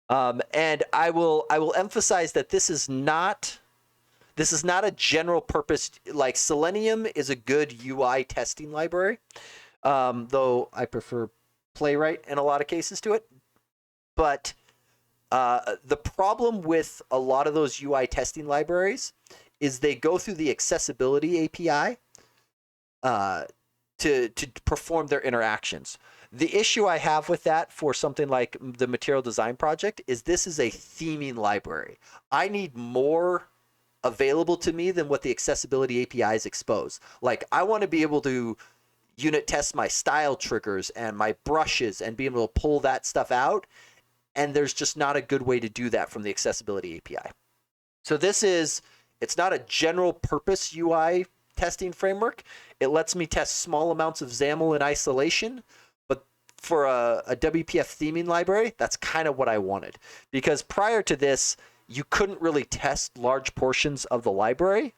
A: And I will emphasize that this is not This is not a general purpose, like Selenium is a good UI testing library, though I prefer Playwright in a lot of cases to it. But the problem with a lot of those UI testing libraries is they go through the accessibility API to perform their interactions. The issue I have with that for something like the material design project is this is a theming library. I need more available to me than what the accessibility APIs expose. Like, I want to be able to unit test my style triggers and my brushes and be able to pull that stuff out. And there's just not a good way to do that from the accessibility API. So it's not a general purpose UI testing framework. It lets me test small amounts of XAML in isolation, but for a WPF theming library, that's kind of what I wanted. Because prior to this, you couldn't really test large portions of the library,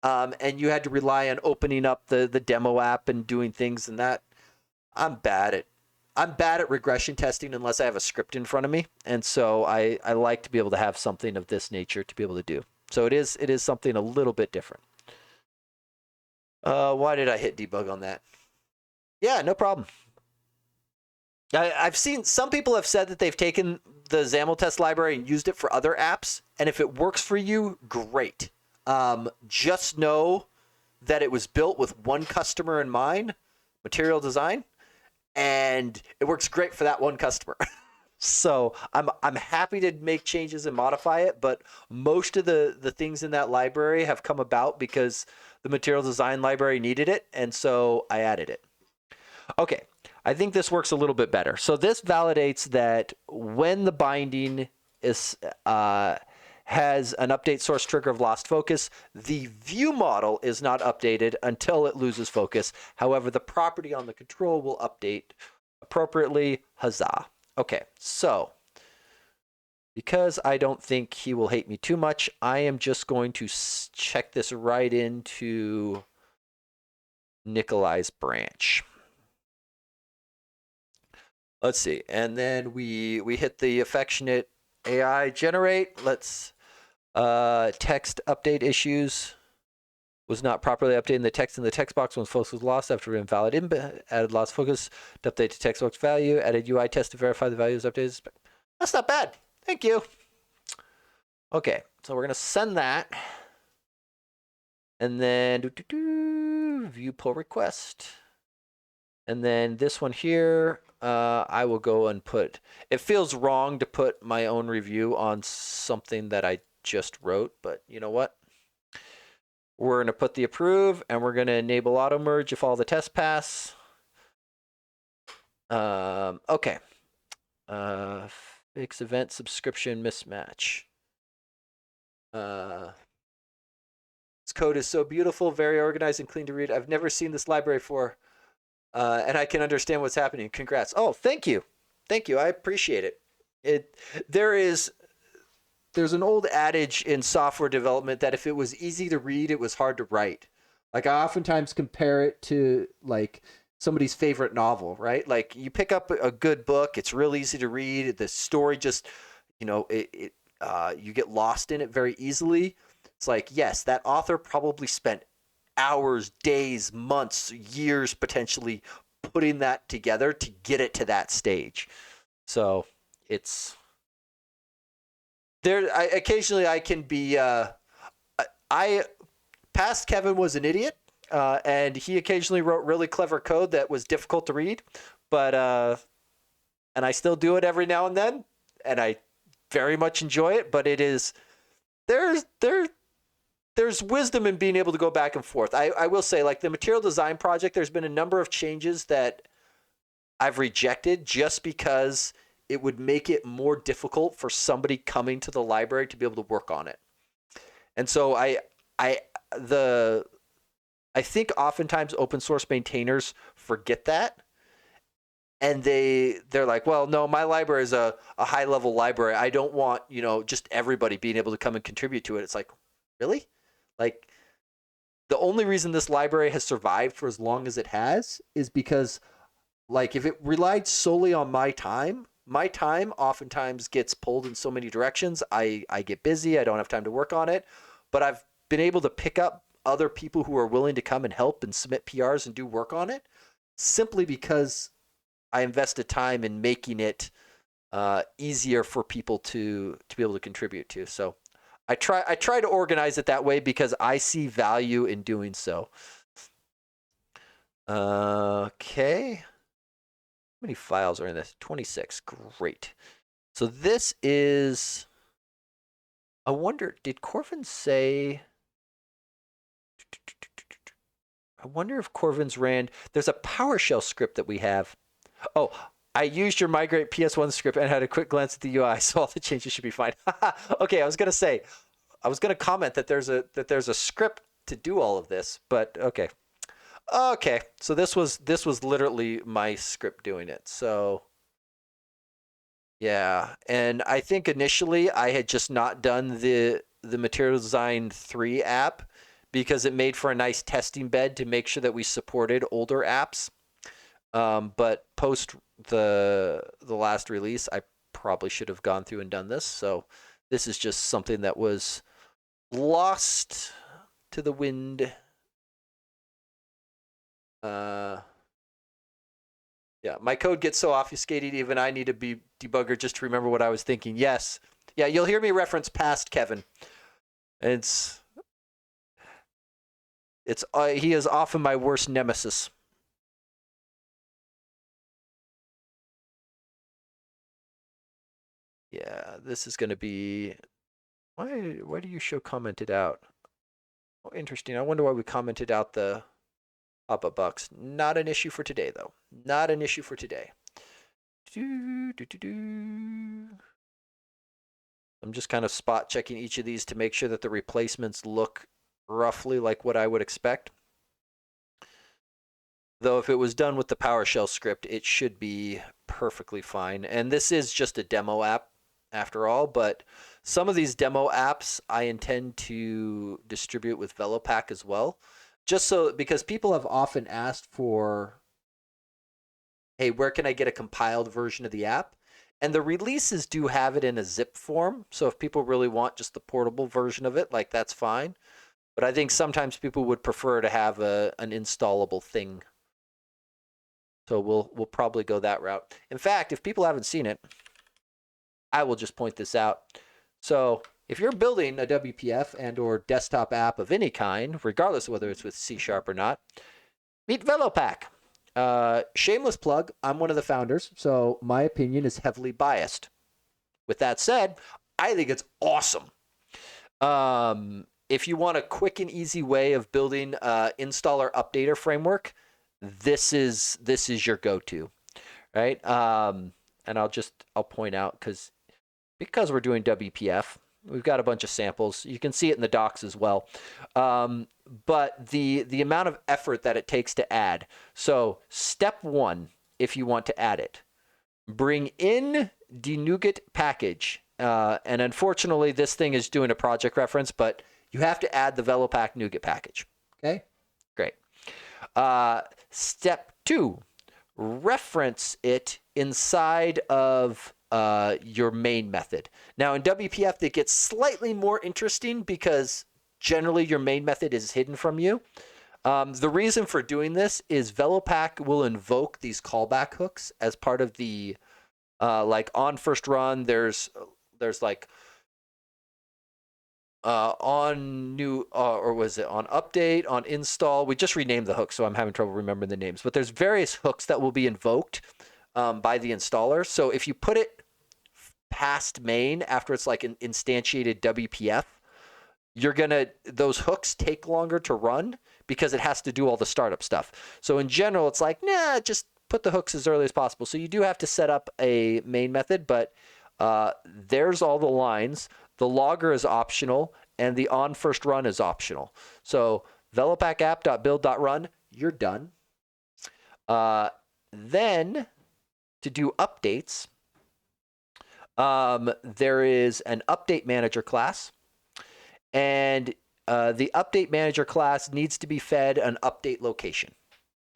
A: and you had to rely on opening up the demo app and doing things, and that I'm bad at regression testing unless I have a script in front of me, and so I like to be able to have something of this nature to be able to do. So it is something a little bit different. Why did I hit debug on that? Yeah, no problem. I've seen some people have said that they've taken the XAML test library and used it for other apps, and if it works for you, great. Just know that it was built with one customer in mind, material design, and it works great for that one customer. So I'm happy to make changes and modify it, but most of the things in that library have come about because the material design library needed it, and so I added it. Okay, I think this works a little bit better. So this validates that when the binding is has an update source trigger of lost focus, the view model is not updated until it loses focus. However, the property on the control will update appropriately. Huzzah. Okay, so because I don't think he will hate me too much, I am just going to check this right into Nikolai's branch. Let's see, and then we hit the affectionate AI generate. Let's text update issues was not properly updating the text in the text box when focus was lost after invalid added lost focus to update the text box value, added UI test to verify the values updated. That's not bad. Thank you. Okay, so we're gonna send that, and then view pull request, and then this one here. I will go and put, it feels wrong to put my own review on something that I just wrote, but you know what? We're going to put the approve, and we're going to enable auto merge if all the tests pass. Okay. Fix event subscription mismatch. This code is so beautiful, very organized and clean to read. I've never seen this library before. And I can understand what's happening. Congrats. Oh, thank you. Thank you. I appreciate it. There's an old adage in software development that if it was easy to read, it was hard to write. Like, I oftentimes compare it to like somebody's favorite novel, right? Like, you pick up a good book, it's real easy to read. The story just, you get lost in it very easily. It's like, yes, that author probably spent hours, days, months, years potentially putting that together to get it to that stage. So it's there. Occasionally I can be past Kevin was an idiot, and he occasionally wrote really clever code that was difficult to read, but and I still do it every now and then, and I very much enjoy it. But it is there's wisdom in being able to go back and forth. I will say, like the material design project, there's been a number of changes that I've rejected just because it would make it more difficult for somebody coming to the library to be able to work on it. And so I think oftentimes open source maintainers forget that. And they're like, well, no, my library is a high level library. I don't want, just everybody being able to come and contribute to it. It's like, really? Like, the only reason this library has survived for as long as it has is because, like, if it relied solely on my time oftentimes gets pulled in so many directions. I get busy. I don't have time to work on it. But I've been able to pick up other people who are willing to come and help and submit PRs and do work on it, simply because I invested time in making it easier for people to be able to contribute to. So I try to organize it that way because I see value in doing so. Okay. How many files are in this? 26. Great. So this is, I wonder, did Corvin say, I wonder if Corvin's ran, there's a PowerShell script that we have. Oh, I used your migrate PS1 script and had a quick glance at the UI, so all the changes should be fine. Okay, I was gonna comment that there's a script to do all of this, but okay. Okay, so this was literally my script doing it. So yeah, and I think initially I had just not done the Material Design 3 app because it made for a nice testing bed to make sure that we supported older apps. But post the last release, I probably should have gone through and done this. So this is just something that was lost to the wind. Yeah, my code gets so obfuscated, even I need to be debugger just to remember what I was thinking. Yes. Yeah, you'll hear me reference past Kevin. It's he is often my worst nemesis. Yeah, this is going to be, why do you show commented out? Oh, interesting. I wonder why we commented out the pop-up box. Not an issue for today, though. Not an issue for today. I'm just kind of spot checking each of these to make sure that the replacements look roughly like what I would expect. Though if it was done with the PowerShell script, it should be perfectly fine. And this is just a demo app after all, but some of these demo apps I intend to distribute with Velopack as well. Just so, because people have often asked for, hey, where can I get a compiled version of the app? And the releases do have it in a zip form. So if people really want just the portable version of it, like that's fine. But I think sometimes people would prefer to have an installable thing. So we'll probably go that route. In fact, if people haven't seen it, I will just point this out. So if you're building a WPF and or desktop app of any kind, regardless of whether it's with C# or not, meet Velopack. Shameless plug, I'm one of the founders, so my opinion is heavily biased. With that said, I think it's awesome. If you want a quick and easy way of building installer updater framework, this is your go-to, right? And I'll point out because we're doing WPF, we've got a bunch of samples. You can see it in the docs as well. But the amount of effort that it takes to add. So step 1, if you want to add it, bring in the NuGet package. And unfortunately, this thing is doing a project reference, but you have to add the Velopack NuGet package. Okay, great. Step 2, reference it inside of your main method. Now in WPF, it gets slightly more interesting because generally your main method is hidden from you. The reason for doing this is Velopack will invoke these callback hooks as part of the like on first run. There's like on new or was it on update, on install. We just renamed the hooks, so I'm having trouble remembering the names. But there's various hooks that will be invoked by the installer. So if you put it past main after it's like an instantiated WPF, those hooks take longer to run because it has to do all the startup stuff. So in general, it's like, nah, just put the hooks as early as possible. So you do have to set up a main method, but there's all the lines. The logger is optional, and the on first run is optional. So Velopack app.build.run, you're done. Then to do updates, there is an update manager class, and the update manager class needs to be fed an update location.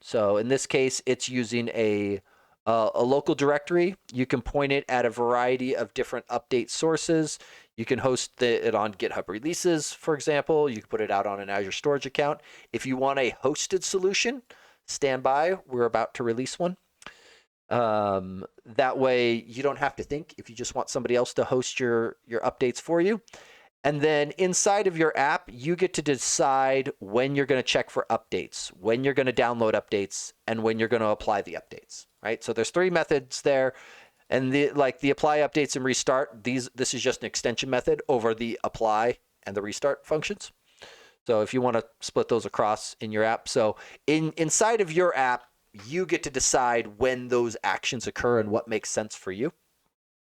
A: So in this case, it's using a A local directory, you can point it at a variety of different update sources. You can host it on GitHub Releases, for example. You can put it out on an Azure Storage account. If you want a hosted solution, stand by. We're about to release one. That way you don't have to think if you just want somebody else to host your updates for you. And then inside of your app, you get to decide when you're going to check for updates, when you're going to download updates, and when you're going to apply the updates, right? So there's 3 methods there. And the apply updates and restart, this is just an extension method over the apply and the restart functions. So if you want to split those across in your app. So inside of your app, you get to decide when those actions occur and what makes sense for you.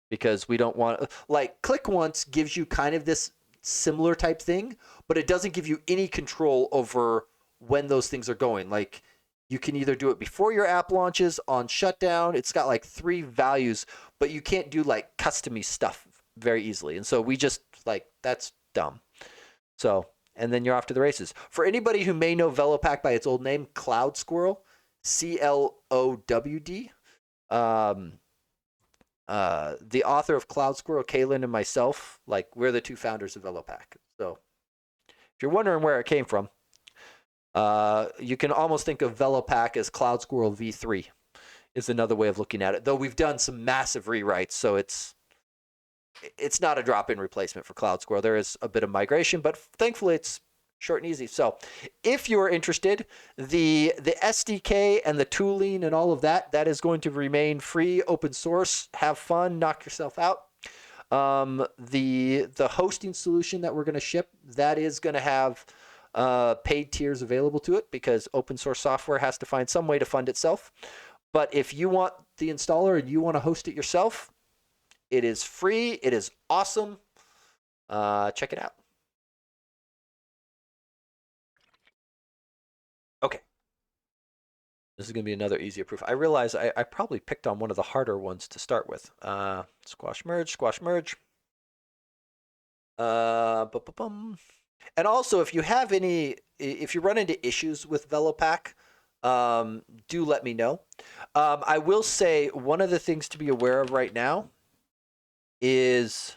A: Because we don't want, like, click once gives you kind of this similar type thing, but it doesn't give you any control over when those things are going. Like, you can either do it before your app launches, on shutdown. It's got like 3 values, but you can't do like custom-y stuff very easily. And so we just like, that's dumb. So, and then you're off to the races. For anybody who may know Velopack by its old name, Cloud Squirrel, CLOWD. The author of Cloud Squirrel, Kaylin, and myself, like, we're the 2 founders of Velopack. So if you're wondering where it came from, you can almost think of Velopack as Cloud Squirrel V3 is another way of looking at it. Though we've done some massive rewrites, so it's not a drop-in replacement for Cloud Squirrel. There is a bit of migration, but thankfully it's short and easy. So if you're interested, the SDK and the tooling and all of that is going to remain free, open source. Have fun, knock yourself out. The hosting solution that we're going to ship, that is going to have paid tiers available to it, because open source software has to find some way to fund itself. But if you want the installer and you want to host it yourself, it is free. It is awesome. Check it out. Okay. This is going to be another easier proof. I realize I probably picked on one of the harder ones to start with. Squash merge, squash merge. And also, if you run into issues with Velopack, do let me know. I will say one of the things to be aware of right now is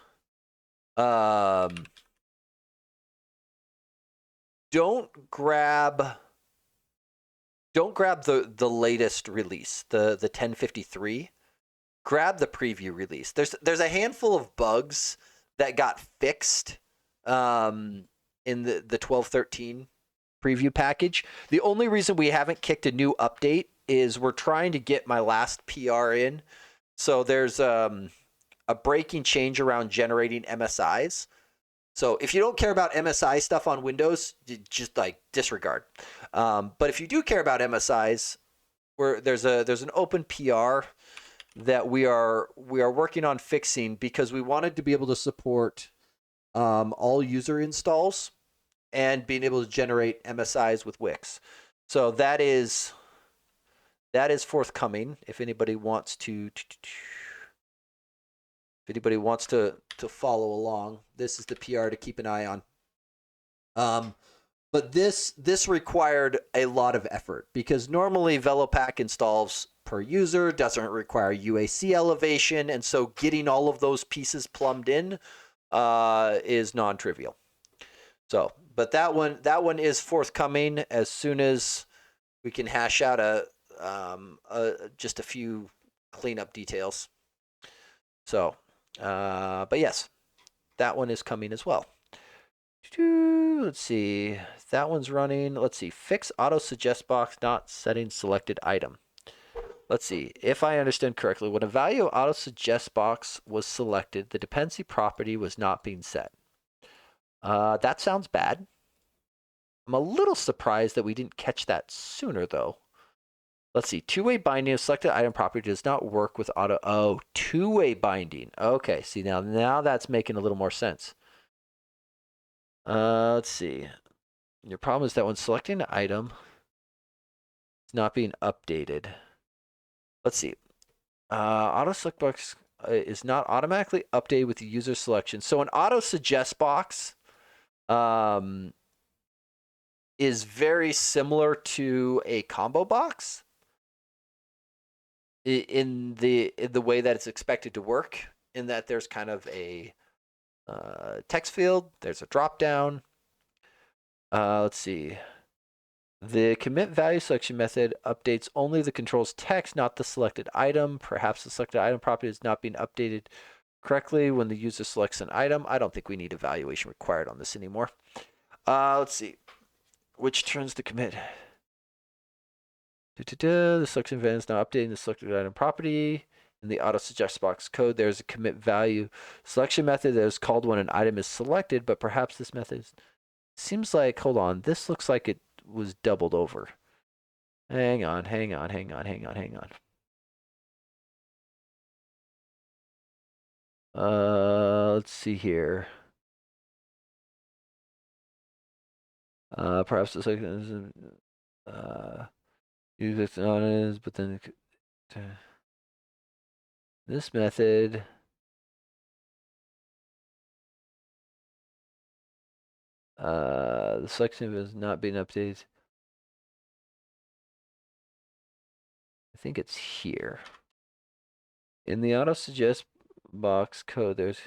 A: don't grab the latest release, the 1053. Grab the preview release. There's a handful of bugs that got fixed in the 12.13 preview package. The only reason we haven't kicked a new update is we're trying to get my last PR in. So there's a breaking change around generating MSIs. So if you don't care about MSI stuff on Windows, just like disregard. But if you do care about MSIs, there's an open PR that we are working on fixing, because we wanted to be able to support all user installs and being able to generate MSIs with Wix. So that is forthcoming. If anybody wants to follow along, this is the PR to keep an eye on. But this required a lot of effort, because normally Velopack installs per user, doesn't require UAC elevation, and so getting all of those pieces plumbed in is non-trivial. So, but that one is forthcoming as soon as we can hash out just a few cleanup details. So, but yes, that one is coming as well. Let's see, that one's running. Let's see, fix auto suggest box not setting selected item. Let's see, if I understand correctly, when a value of auto suggest box was selected, the dependency property was not being set. That sounds bad. I'm a little surprised that we didn't catch that sooner, though. Let's see, two-way binding of selected item property does not work with auto. Oh, two-way binding. Okay, see, now that's making a little more sense. Let's see. Your problem is that when selecting an item, it's not being updated. Let's see. Auto select box is not automatically updated with the user selection. So an auto suggest box is very similar to a combo box. in the way that it's expected to work, in that there's kind of a text field, there's a drop down. Let's see. The commit value selection method updates only the control's text, not the selected item. Perhaps the selected item property is not being updated correctly when the user selects an item. I don't think we need evaluation required on this anymore. Let's see. Which turns the commit. The selection event is now updating the selected item property. In the auto suggest box code, there's a commit value selection method that is called when an item is selected, but perhaps this method seems like, hold on, this looks like it was doubled over. Hang on. Let's see here. Perhaps the second use it on is, but then this method. The selection is not being updated. I think it's here. In the auto suggest box code, there's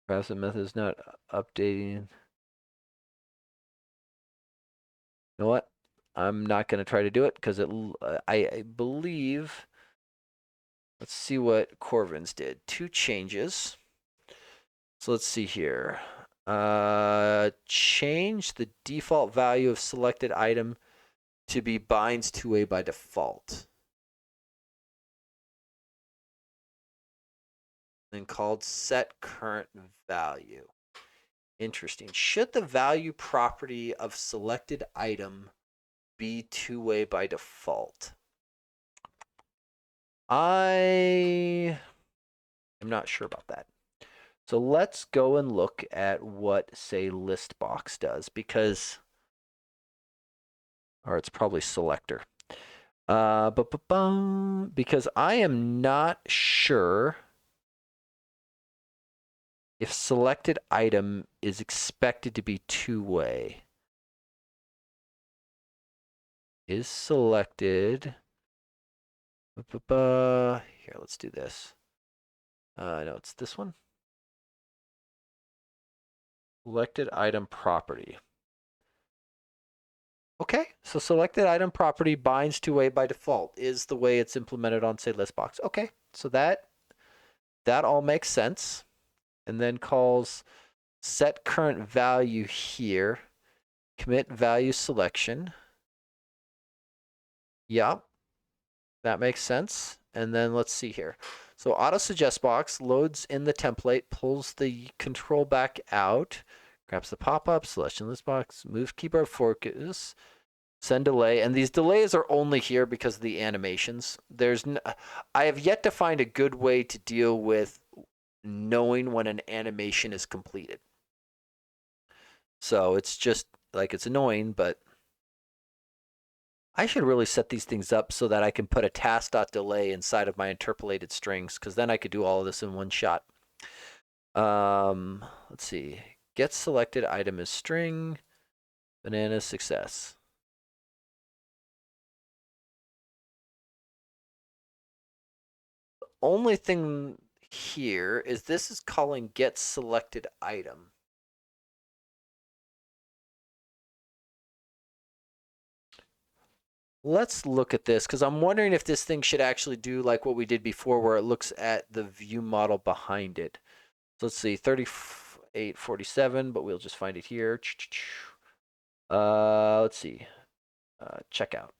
A: perhaps the method is not updating. You know what? I'm not going to try to do it because I believe. Let's see what Corvin's did. 2 changes. So let's see here. Change the default value of selected item to be binds 2A by default. Then called set current value. Interesting. Should the value property of selected item be 2A by default? I am not sure about that. So let's go and look at what, say, list box does, because, or it's probably selector. Because I am not sure if selected item is expected to be 2-way. Is selected. Here, let's do this. No, it's this one. Selected item property. Okay, so selected item property binds 2-way by default is the way it's implemented on, say, listbox. Okay, so that all makes sense. And then calls set current value here, commit value selection. Yep, that makes sense. And then let's see here. So auto suggest box loads in the template, pulls the control back out, grabs the pop-up, selection list box, move keyboard focus, send delay. And these delays are only here because of the animations. I have yet to find a good way to deal with knowing when an animation is completed. So it's just like, it's annoying, but I should really set these things up so that I can put a task.delay inside of my interpolated strings, because then I could do all of this in one shot. Let's see. Get selected item is string, banana success. The only thing here is this is calling get selected item. Let's look at this, because I'm wondering if this thing should actually do like what we did before, where it looks at the view model behind it. So let's see, 3847, but we'll just find it here. Let's see. Checkout.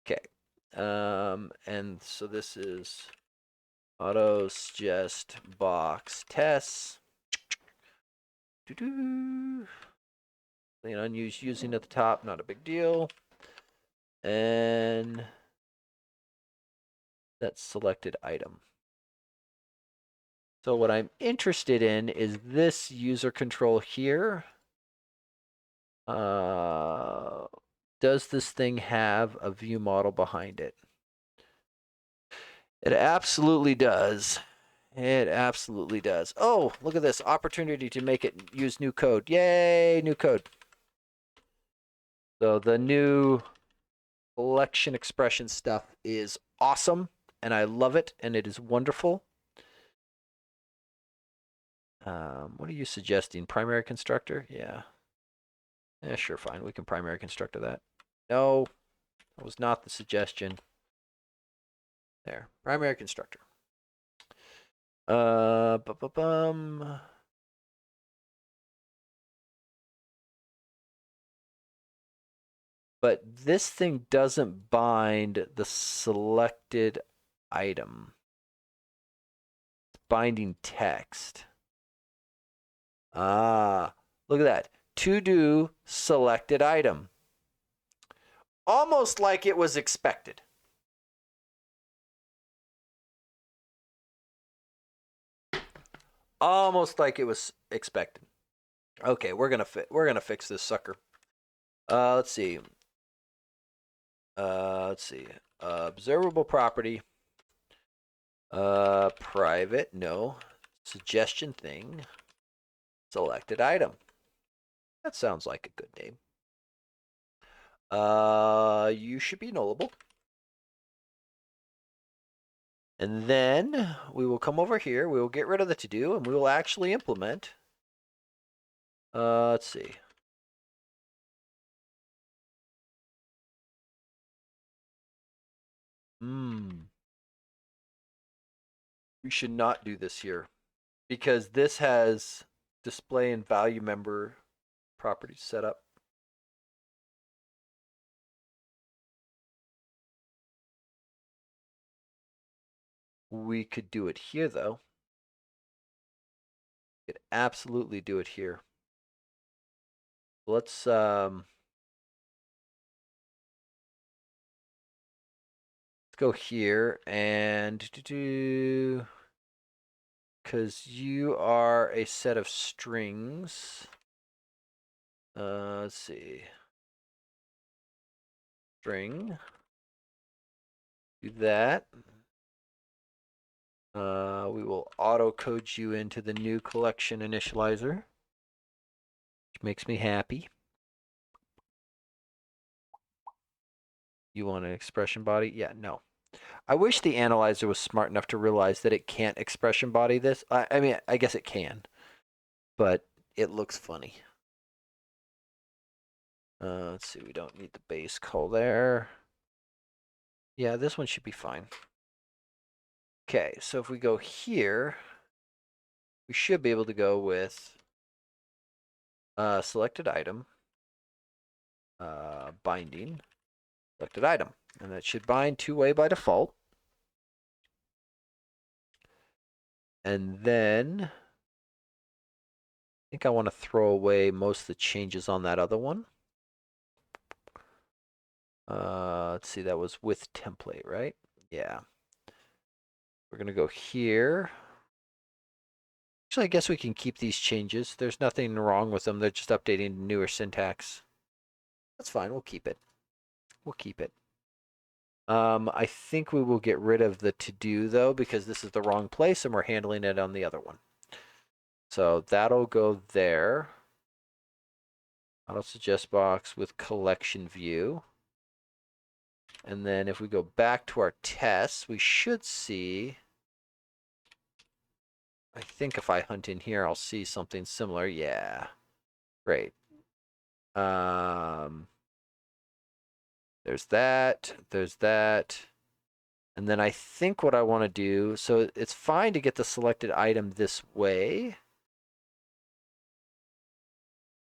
A: Okay. And so this is auto suggest box tests. Unused using at the top, not a big deal. And that's selected item. So what I'm interested in is this user control here. Does this thing have a view model behind it? It absolutely does. It absolutely does. Oh, look at this opportunity to make it use new code. Yay, new code. So the new collection expression stuff is awesome, and I love it, and it is wonderful. What are you suggesting? Primary constructor? Yeah. Yeah, sure, fine. We can primary constructor that. No, that was not the suggestion. There, primary constructor. Bum. But this thing doesn't bind the selected item. It's binding text. Ah, look at that. To do selected item. Almost like it was expected. Almost like it was expected. Okay, we're gonna fix this sucker. Let's see. Observable property. Private, no. Suggestion thing. Selected item. That sounds like a good name. You should be nullable. And then we will come over here. We will get rid of the to do, and we will actually implement. Let's see. We should not do this here because this has display and value member properties set up. We could do it here though. We could absolutely do it here. Let's go here and do because you are a set of strings. Let's see. String. Do that. We will auto code you into the new collection initializer, which makes me happy. You want an expression body? Yeah, no. I wish the analyzer was smart enough to realize that it can't expression body this. I mean, I guess it can, but it looks funny. Let's see, we don't need the base call there. Yeah, this one should be fine. Okay, so if we go here, we should be able to go with selected item, binding, selected item. And that should bind two-way by default. And then I think I want to throw away most of the changes on that other one. Let's see, that was with template, right? Yeah. We're going to go here. Actually, I guess we can keep these changes. There's nothing wrong with them. They're just updating newer syntax. That's fine. We'll keep it. We'll keep it. I think we will get rid of the to-do, though, because this is the wrong place, and we're handling it on the other one. So that'll go there. Auto suggest box with collection view. And then if we go back to our tests, we should see, I think if I hunt in here, I'll see something similar. Yeah, great. There's that, and then I think what I want to do, so it's fine to get the selected item this way.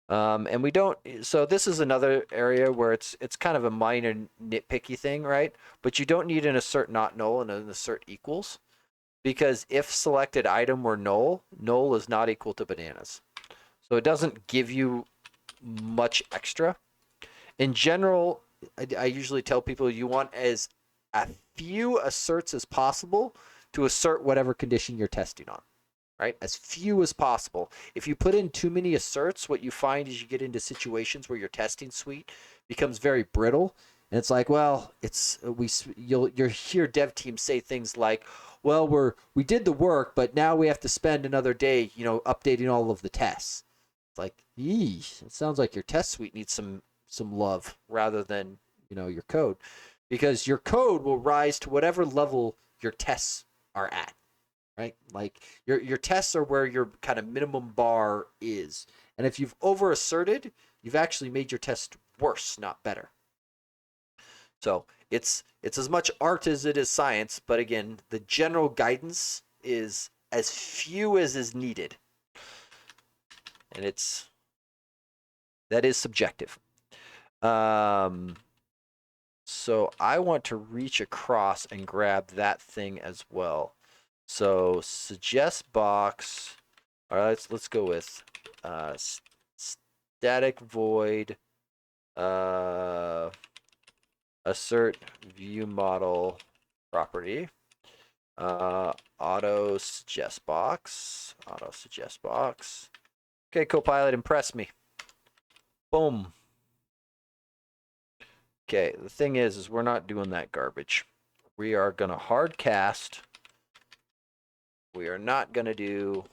A: And we don't, so this is another area where it's kind of a minor nitpicky thing, right? But you don't need an assert not null and an assert equals, because if selected item were null, null is not equal to bananas. So it doesn't give you much extra. In general, I usually tell people you want as a few asserts as possible to assert whatever condition you're testing on. Right? As few as possible. If you put in too many asserts, what you find is you get into situations where your testing suite becomes very brittle. And it's like, well, you'll hear dev teams say things like, well, we did the work, but now we have to spend another day, updating all of the tests. It's like, it sounds like your test suite needs some some love rather than, your code, because your code will rise to whatever level your tests are at, right? Like your tests are where your kind of minimum bar is. And if you've over asserted, you've actually made your test worse, not better. So it's as much art as it is science, but again, the general guidance is as few as is needed. And that is subjective. So I want to reach across and grab that thing as well. So suggest box. All right, let's go with static void assert view model property auto suggest box. Okay, Copilot, impress me. Boom. Okay, the thing is we're not doing that garbage. We are gonna hard cast. We are not gonna do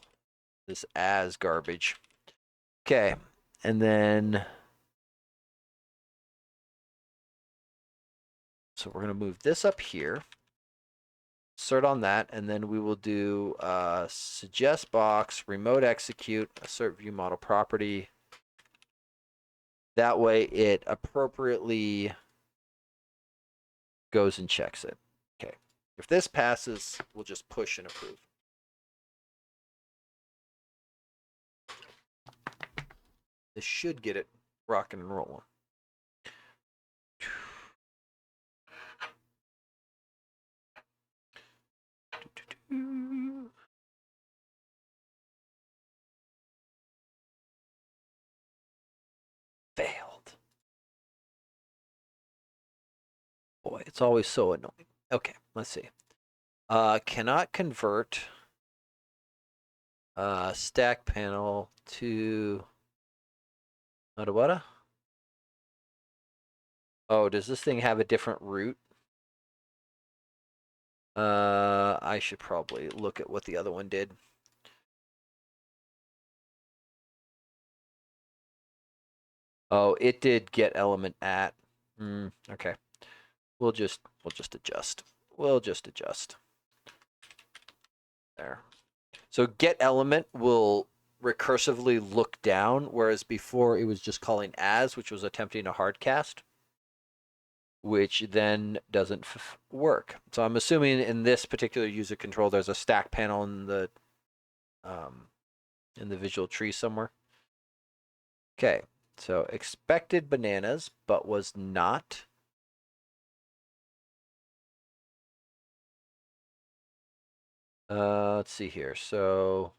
A: this as garbage. Okay, and then so we're gonna move this up here. Assert on that, and then we will do suggest box, remote execute, assert view model property. That way it appropriately goes and checks it. Okay. If this passes, we'll just push and approve. This should get it rocking and rolling. Failed. Boy, it's always so annoying. Okay, let's see. Cannot convert stack panel to what? Oh, does this thing have a different root? I should probably look at what the other one did. Oh, it did get element at. Okay. We'll just adjust. We'll just adjust. There. So get element will recursively look down, whereas before it was just calling as, which was attempting a hard cast, which then doesn't work. So I'm assuming in this particular user control, there's a stack panel in the visual tree somewhere. Okay, so expected bananas, but was not. Let's see here. So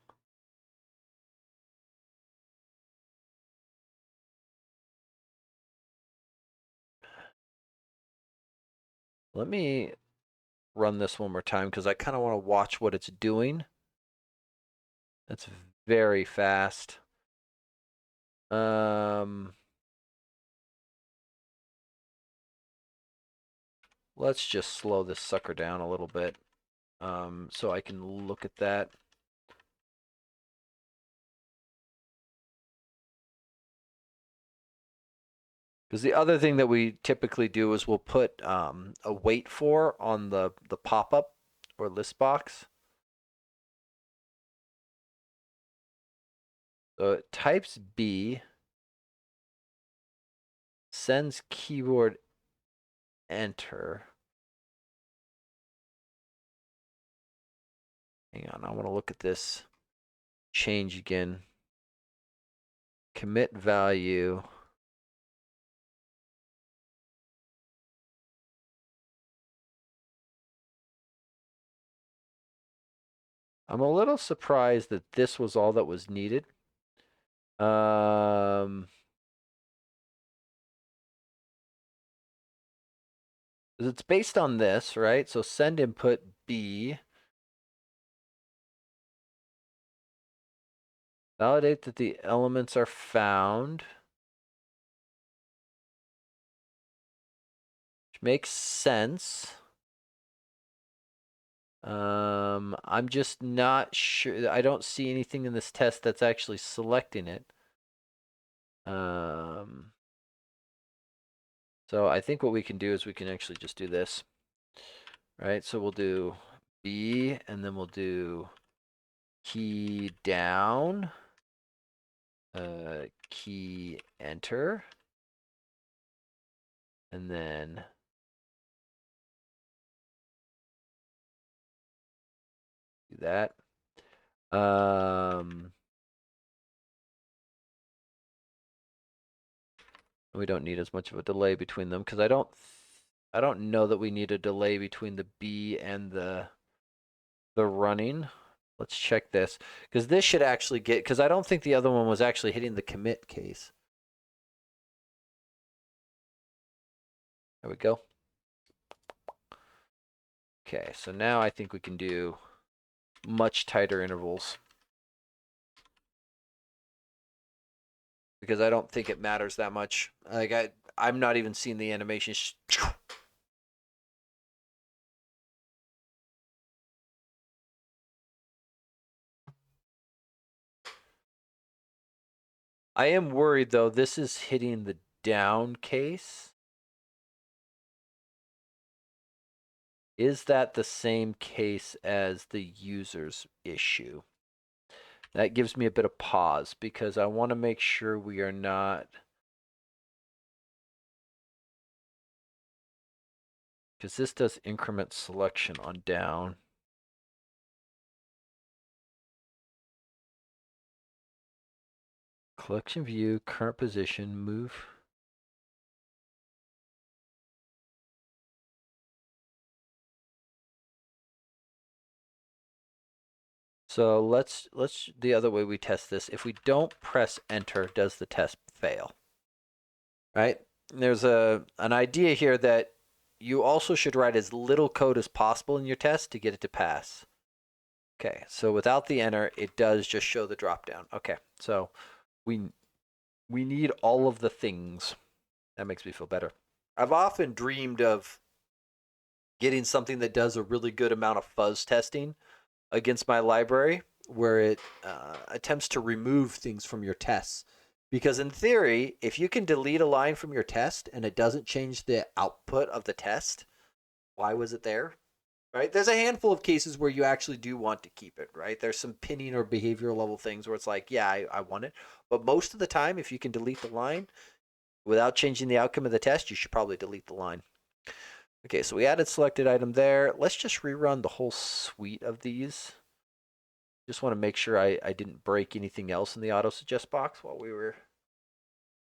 A: let me run this one more time because I kind of want to watch what it's doing. That's very fast. Let's just slow this sucker down a little bit so I can look at that. Because the other thing that we typically do is we'll put a wait for on the pop-up or list box. So it types B, sends keyboard enter. Hang on, I want to look at this change again. Commit value. I'm a little surprised that this was all that was needed. It's based on this, right? So send input B. Validate that the elements are found. Which makes sense. I'm just not sure. I don't see anything in this test that's actually selecting it. So I think what we can do is we can actually just do this, right? So we'll do B, and then we'll do key down, key enter, and then do that. We don't need as much of a delay between them because I don't know that we need a delay between the B and the running. Let's check this because this should actually get, because I don't think the other one was actually hitting the commit case. There we go. Okay, so now I think we can do much tighter intervals because I don't think it matters that much. Like I'm not even seeing the animation. I am worried though. This is hitting the down case. Is that the same case as the user's issue? That gives me a bit of pause because I want to make sure we are not, because this does increment selection on down. Collection view, current position, move. So let's the other way we test this. If we don't press enter, does the test fail? Right? There's an idea here that you also should write as little code as possible in your test to get it to pass. Okay, so without the enter, it does just show the drop down. Okay, so we need all of the things. That makes me feel better. I've often dreamed of getting something that does a really good amount of fuzz testing against my library where it attempts to remove things from your tests. Because in theory, if you can delete a line from your test and it doesn't change the output of the test, why was it there? Right? There's a handful of cases where you actually do want to keep it, right? There's some pinning or behavioral level things where it's like, yeah, I want it. But most of the time, if you can delete the line without changing the outcome of the test, you should probably delete the line. Okay, so we added selected item there. Let's just rerun the whole suite of these. Just want to make sure I didn't break anything else in the auto suggest box while we were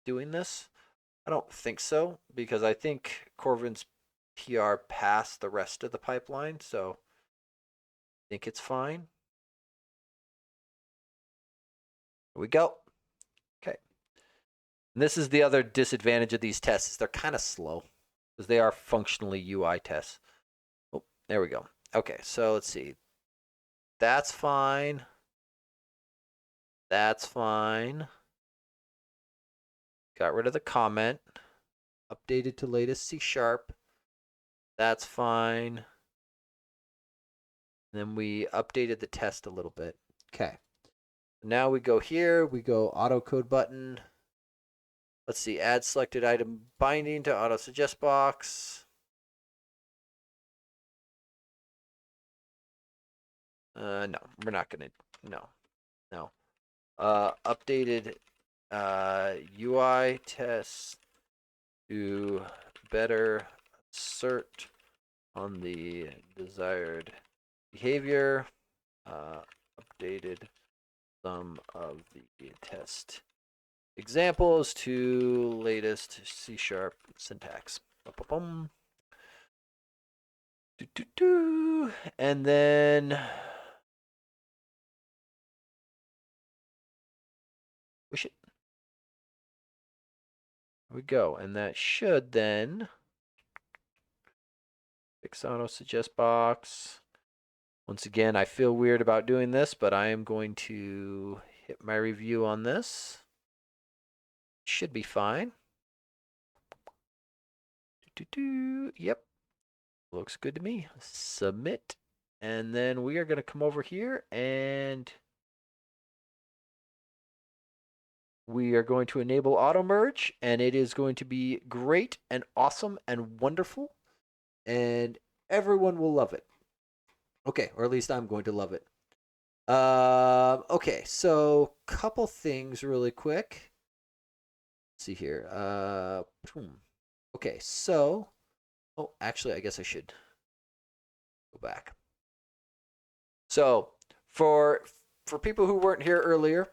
A: doing this. I don't think so, because I think Corvin's PR passed the rest of the pipeline, so I think it's fine. Here we go. Okay. And this is the other disadvantage of these tests, is they're kind of slow, because they are functionally UI tests. Oh, there we go. Okay, so let's see. That's fine. That's fine. Got rid of the comment. Updated to latest C#. That's fine. Then we updated the test a little bit. Okay. Now we go here. We go auto code button. Let's see. Add selected item binding to auto suggest box. No, we're not going to. No. Updated UI test to better assert on the desired behavior. Updated some of the test examples to latest C# syntax. And then push it. There we go. And that should then fix auto suggest box. Once again, I feel weird about doing this, but I am going to hit my review on this. Should be fine. Yep. Looks good to me. Submit. And then we are going to come over here and we we are going to enable auto merge, and it is going to be great and awesome and wonderful, and everyone will love it. Okay, or at least I'm going to love it. Okay, so couple things really quick. Let's see here. Okay, so actually, I guess I should go back. So for people who weren't here earlier,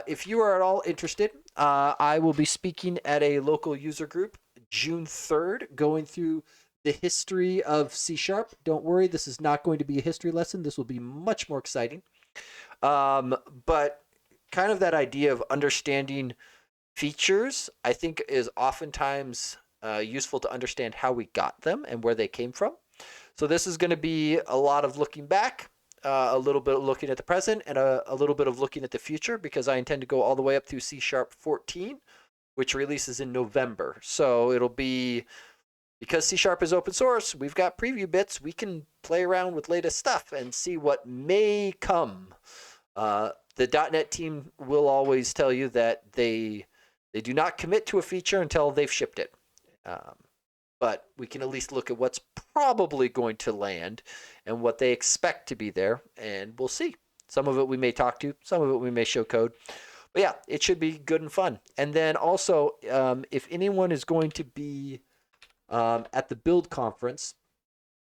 A: if you are at all interested, I will be speaking at a local user group June 3rd, going through the history of C#. Don't worry, this is not going to be a history lesson. This will be much more exciting. But kind of that idea of understanding features, I think, is oftentimes useful to understand how we got them and where they came from. So this is going to be a lot of looking back, a little bit of looking at the present, and a little bit of looking at the future, because I intend to go all the way up through C# 14, which releases in November. So it'll be, because C# is open source, we've got preview bits. We can play around with latest stuff and see what may come. The .NET team will always tell you that they do not commit to a feature until they've shipped it. But we can at least look at what's probably going to land and what they expect to be there, and we'll see. Some of it we may talk to, some of it we may show code. But yeah, it should be good and fun. And then also, if anyone is going to be at the Build Conference,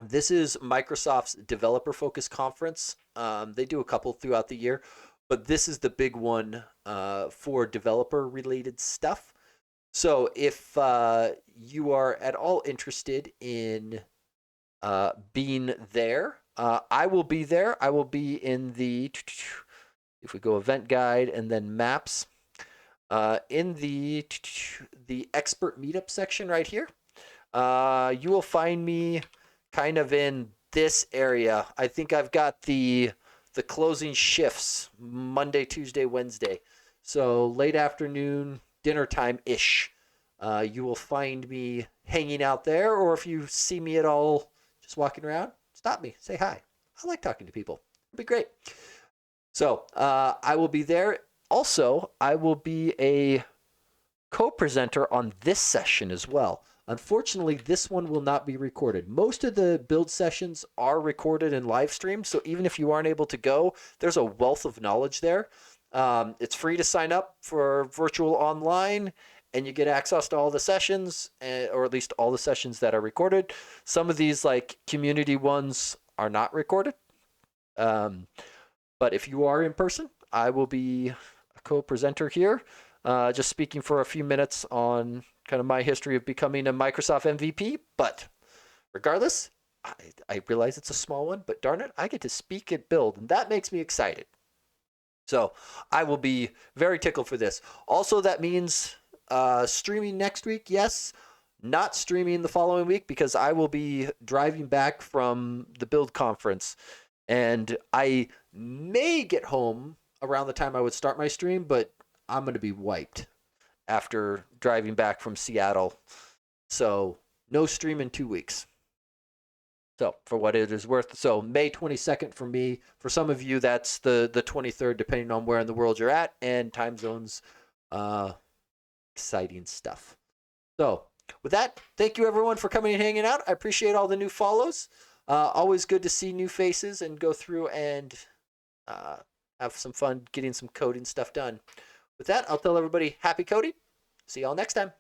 A: this is Microsoft's developer-focused conference. They do a couple throughout the year, but this is the big one for developer-related stuff. So if you are at all interested in being there, I will be there. I will be in the, if we go event guide and then maps, in the expert meetup section right here. You will find me kind of in this area. I think I've got the closing shifts Monday, Tuesday, Wednesday. So late afternoon, dinner time-ish. You will find me hanging out there, or if you see me at all just walking around, stop me, say hi. I like talking to people. It'll be great. So I will be there. Also, I will be a co-presenter on this session as well. Unfortunately, this one will not be recorded. Most of the build sessions are recorded and live streamed, so even if you aren't able to go, there's a wealth of knowledge there. It's free to sign up for virtual online, and you get access to all the sessions, or at least all the sessions that are recorded. Some of these, like community ones, are not recorded. But if you are in person, I will be a co-presenter here, just speaking for a few minutes on kind of my history of becoming a Microsoft MVP. But regardless, I realize it's a small one, but darn it, I get to speak at Build, and that makes me excited. So I will be very tickled for this. Also, that means streaming next week, yes. Not streaming the following week, because I will be driving back from the Build conference, and I may get home around the time I would start my stream, but I'm going to be wiped after driving back from Seattle. So no stream in 2 weeks. So for what it is worth. So May 22nd for me. For some of you, that's the 23rd, depending on where in the world you're at, and time zones. Exciting stuff. So with that, thank you everyone for coming and hanging out. I appreciate all the new follows. Always good to see new faces and go through and have some fun getting some coding stuff done. With that, I'll tell everybody happy coding. See y'all next time.